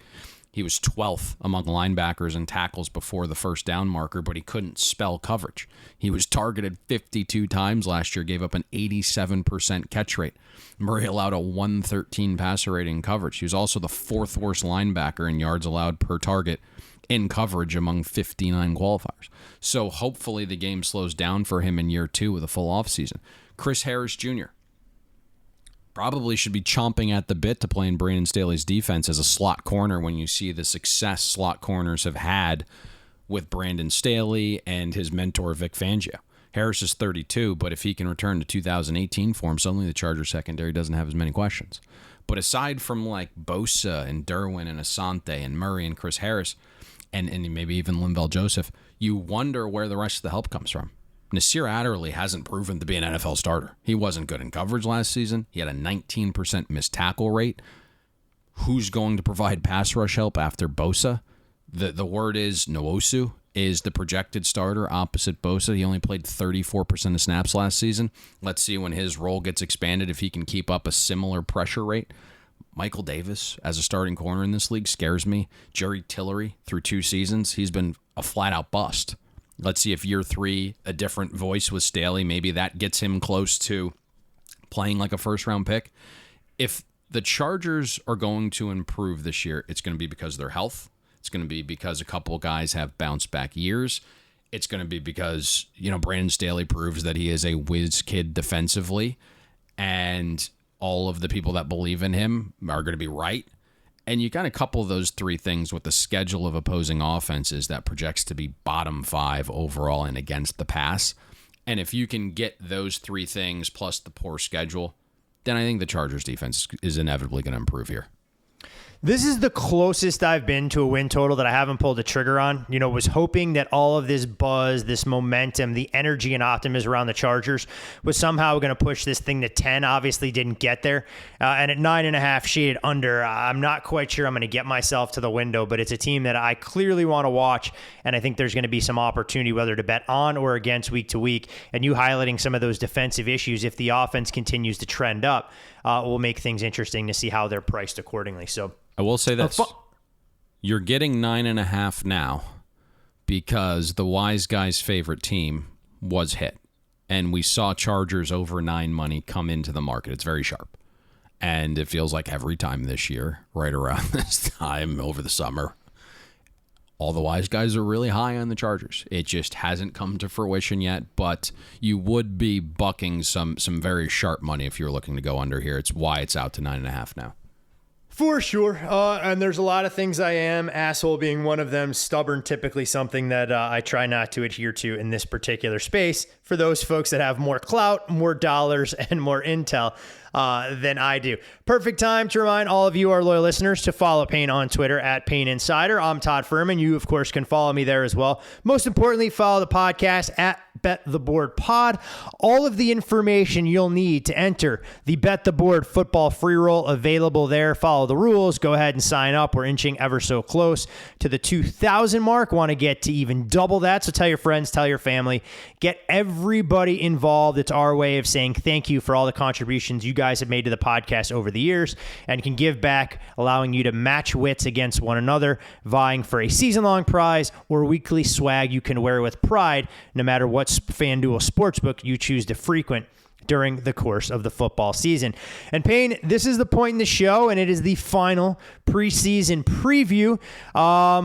He was 12th among linebackers and tackles before the first down marker, but he couldn't spell coverage. He was targeted 52 times last year, gave up an 87% catch rate. Murray allowed a 113 passer rating coverage. He was also the 4th worst linebacker in yards allowed per target in coverage among 59 qualifiers. So hopefully the game slows down for him in year 2 with a full offseason. Chris Harris Jr. probably should be chomping at the bit to play in Brandon Staley's defense as a slot corner when you see the success slot corners have had with Brandon Staley and his mentor Vic Fangio. Harris is 32, but if he can return to 2018 form, suddenly the Chargers secondary doesn't have as many questions. But aside from like Bosa and Derwin and Asante and Murray and Chris Harris, and maybe even Linval Joseph, you wonder where the rest of the help comes from. Nasir Adderley hasn't proven to be an NFL starter. He wasn't good in coverage last season. He had a 19% missed tackle rate. Who's going to provide pass rush help after Bosa? The word is Nwosu is the projected starter opposite Bosa. He only played 34% of snaps last season. Let's see when his role gets expanded if he can keep up a similar pressure rate. Michael Davis as a starting corner in this league scares me. Jerry Tillery through 2 seasons, he's been a flat-out bust. Let's see if year 3, a different voice with Staley, maybe that gets him close to playing like a first-round pick. If the Chargers are going to improve this year, it's going to be because of their health. It's going to be because a couple of guys have bounced back years. It's going to be because, Brandon Staley proves that he is a whiz kid defensively, and all of the people that believe in him are going to be right. And you kind of couple those 3 things with the schedule of opposing offenses that projects to be bottom 5 overall and against the pass. And if you can get those 3 things plus the poor schedule, then I think the Chargers defense is inevitably going to improve here. This is the closest I've been to a win total that I haven't pulled the trigger on. Was hoping that all of this buzz, this momentum, the energy and optimism around the Chargers was somehow going to push this thing to 10. Obviously didn't get there. And at 9.5 shaded under, I'm not quite sure I'm going to get myself to the window, but it's a team that I clearly want to watch. And I think there's going to be some opportunity whether to bet on or against week to week. And you highlighting some of those defensive issues, if the offense continues to trend up, will make things interesting to see how they're priced accordingly. So I will say this. You're getting 9.5 now because the wise guy's favorite team was hit. And we saw Chargers over 9 money come into the market. It's very sharp. And it feels like every time this year, right around this time over the summer, all the wise guys are really high on the Chargers. It just hasn't come to fruition yet, but you would be bucking some very sharp money if you're looking to go under here. It's why it's out to 9.5 now. For sure. And there's a lot of things I am, asshole being one of them, stubborn, typically something that I try not to adhere to in this particular space. For those folks that have more clout, more dollars, and more intel than I do. Perfect time to remind all of you, our loyal listeners, to follow Payne on Twitter at Payne Insider. I'm Todd Furman. You, of course, can follow me there as well. Most importantly, follow the podcast at Bet the Board Pod. All of the information you'll need to enter the Bet the Board football free roll available there. Follow the rules. Go ahead and sign up. We're inching ever so close to the 2,000 mark. Want to get to even double that. So tell your friends, tell your family, get everybody involved. It's our way of saying thank you for all the contributions you guys have made to the podcast over the years and can give back, allowing you to match wits against one another, vying for a season-long prize or weekly swag you can wear with pride, no matter what FanDuel sportsbook you choose to frequent during the course of the football season. And Payne, this is the point in the show, and it is the final preseason preview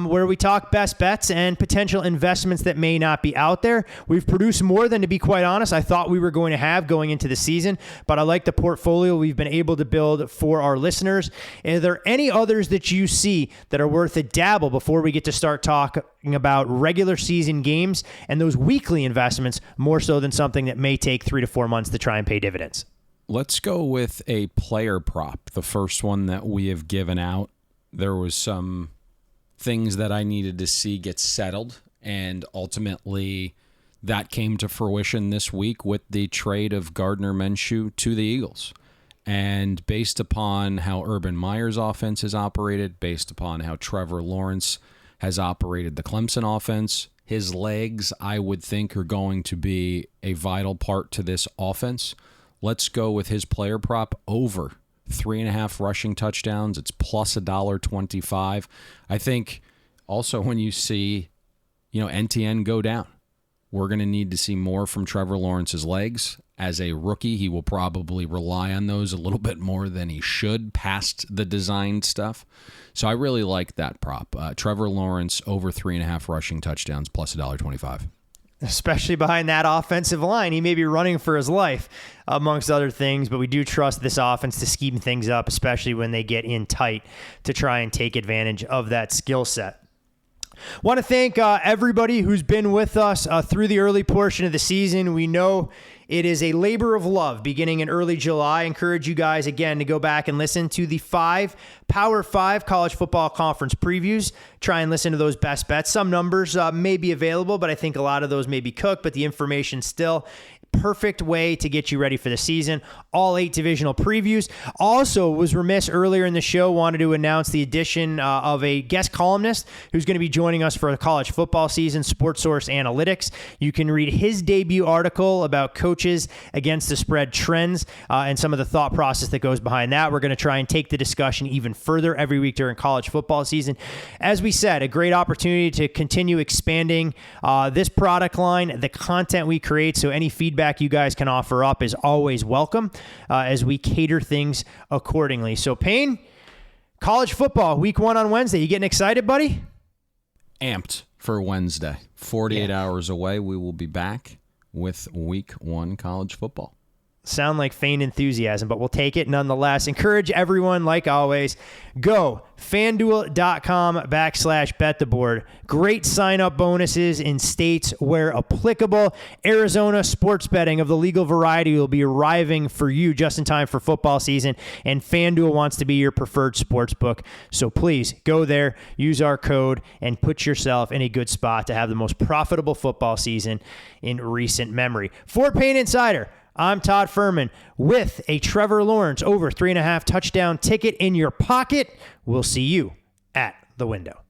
where we talk best bets and potential investments that may not be out there. We've produced more than, to be quite honest, I thought we were going to have going into the season, but I like the portfolio we've been able to build for our listeners. Are there any others that you see that are worth a dabble before we get to start talking about regular season games and those weekly investments more so than something that may take 3 to 4 months to try and pay dividends? Let's go with a player prop, the first one that we have given out. There was some things that I needed to see get settled, and ultimately that came to fruition this week with the trade of Gardner Minshew to the Eagles. And based upon how Urban Meyer's offense has operated, based upon how Trevor Lawrence has operated the Clemson offense, his legs, I would think, are going to be a vital part to this offense. Let's go with his player prop over 3.5 rushing touchdowns. It's plus $1.25. I think also when you see, NTN go down, we're going to need to see more from Trevor Lawrence's legs. As a rookie, he will probably rely on those a little bit more than he should past the designed stuff. So I really like that prop. Trevor Lawrence over 3.5 rushing touchdowns plus $1.25. Especially behind that offensive line. He may be running for his life, amongst other things, but we do trust this offense to scheme things up, especially when they get in tight to try and take advantage of that skill set. Want to thank everybody who's been with us through the early portion of the season. We know it is a labor of love beginning in early July. I encourage you guys, again, to go back and listen to the Power 5 college football conference previews. Try and listen to those best bets. Some numbers may be available, but I think a lot of those may be cooked, but the information still perfect way to get you ready for the season. All 8 divisional previews. Also, was remiss earlier in the show, wanted to announce the addition of a guest columnist who's going to be joining us for the college football season, Sports Source Analytics. You can read his debut article about coaches against the spread trends and some of the thought process that goes behind that. We're going to try and take the discussion even further every week during college football season. As we said, a great opportunity to continue expanding this product line, the content we create, so any feedback you guys can offer up is always welcome as we cater things accordingly. So, Payne, college football, week 1 on Wednesday. You getting excited, buddy? Amped for Wednesday. 48 hours away, we will be back with week 1 college football. Sound like feigned enthusiasm, but we'll take it nonetheless. Encourage everyone, like always, go FanDuel.com/bettheboard. Great sign-up bonuses in states where applicable. Arizona sports betting of the legal variety will be arriving for you just in time for football season, and FanDuel wants to be your preferred sports book. So please go there, use our code, and put yourself in a good spot to have the most profitable football season in recent memory. For Payne Insider, I'm Todd Furman with a Trevor Lawrence over 3.5 touchdown ticket in your pocket. We'll see you at the window.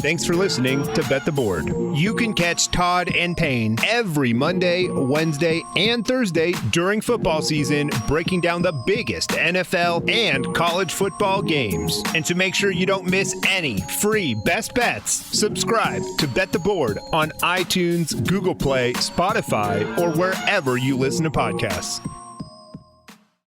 Thanks for listening to Bet the Board. You can catch Todd and Payne every Monday, Wednesday, and Thursday during football season, breaking down the biggest NFL and college football games. And to make sure you don't miss any free best bets, subscribe to Bet the Board on iTunes, Google Play, Spotify, or wherever you listen to podcasts.